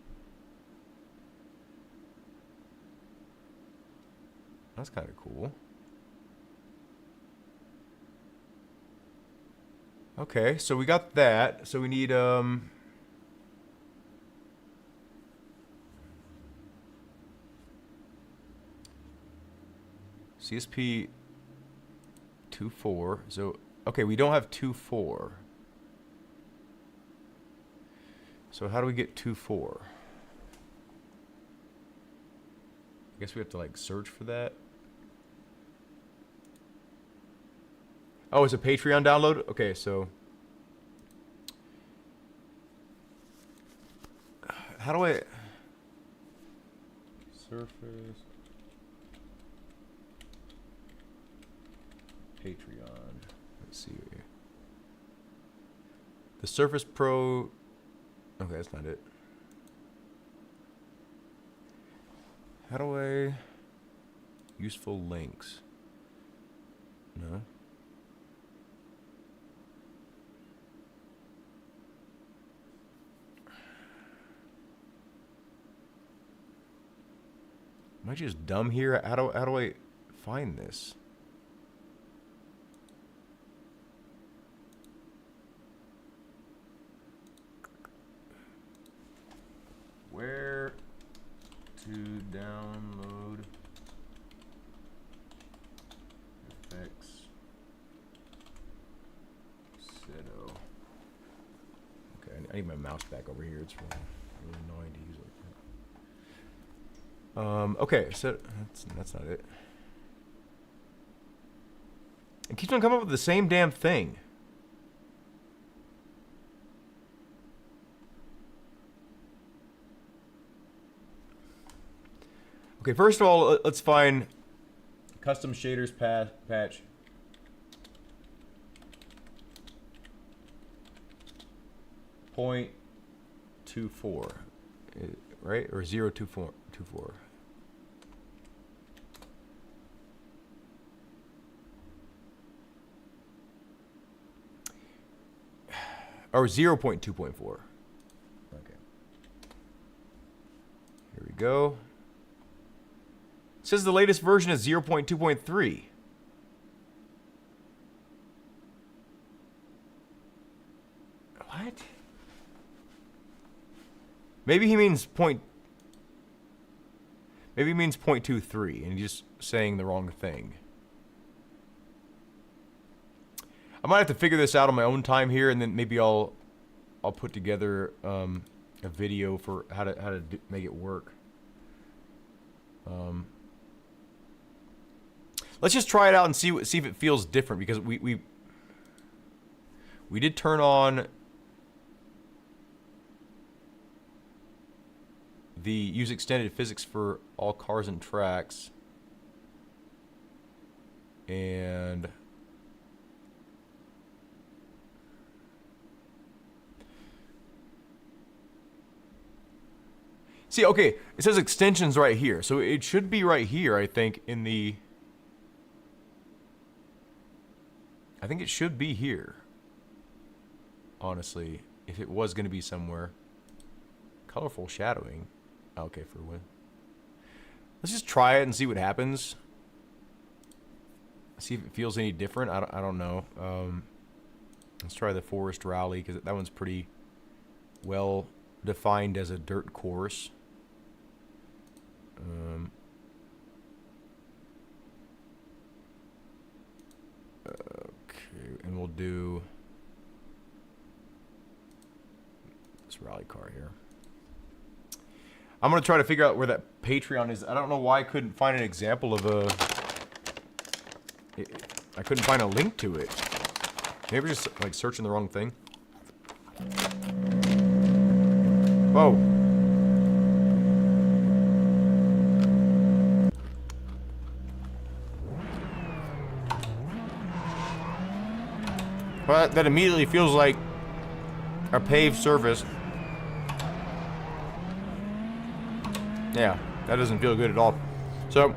That's kind of cool. Okay, so we got that. So we need CSP 2.4. So okay, we don't have 2.4. So how do we get 2.4? I guess we have to like search for that. Oh, it's a Patreon download? Okay, so how do I Surface Patreon? Let's see here. The Surface Pro. Okay, that's not it. How do I useful links? No. Am I just dumb here? How do I find this? Where to download effects Seto. Okay, I need my mouse back over here. It's really annoying to use like that. Okay, so that's not it. It keeps on coming up with the same damn thing. Okay, first of all, let's find custom shaders patch. .24, right? Or 0.24. Or 0.2.4. Okay. Here we go. It says the latest version is 0.2.3. What? Maybe he means Maybe he means 0.23 and he's just saying the wrong thing. I might have to figure this out on my own time here, and then maybe I'll put together a video for how to make it work. Let's just try it out and see if it feels different, because we did turn on the use extended physics for all cars and tracks, and see, okay, it says extensions right here, so it should be right here, I think, in the... I think it should be here, honestly, if it was going to be somewhere. Colorful shadowing. Okay, for what? Let's just try it and see what happens. See if it feels any different. I don't know. Let's try the Forest Rally, because that one's pretty well defined as a dirt course. Okay, and we'll do this rally car here. I'm gonna try to figure out where that Patreon is. I don't know why I couldn't find an example of a... I couldn't find a link to it. Maybe just like searching the wrong thing. Whoa. Well, that immediately feels like a paved surface. Yeah, that doesn't feel good at all. So,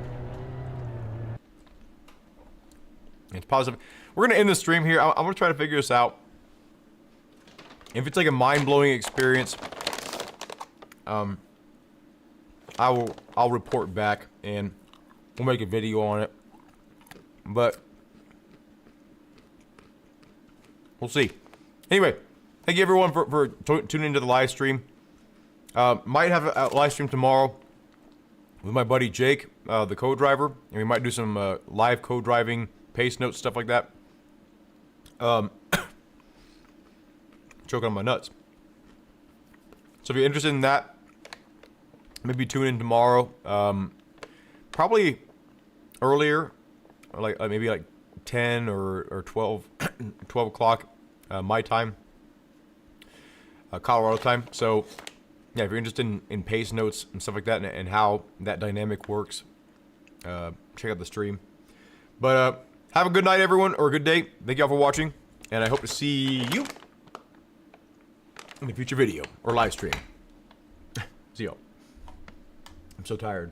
It's positive. We're going to end the stream here. I'm going to try to figure this out. If it's like a mind-blowing experience, I'll report back and we'll make a video on it. But we'll see. Anyway, thank you everyone for tuning into the live stream. Might have a live stream tomorrow with my buddy Jake, the co-driver, and we might do some live co-driving, pace notes, stuff like that. Choking on my nuts. So if you're interested in that, maybe tune in tomorrow. Probably earlier, or like maybe like 10 or 12, 12 o'clock my time, Colorado time. So yeah, if you're interested in pace notes and stuff like that and how that dynamic works, check out the stream. But have a good night, everyone, or a good day. Thank y'all for watching, and I hope to see you in a future video or live stream. See y'all. I'm so tired.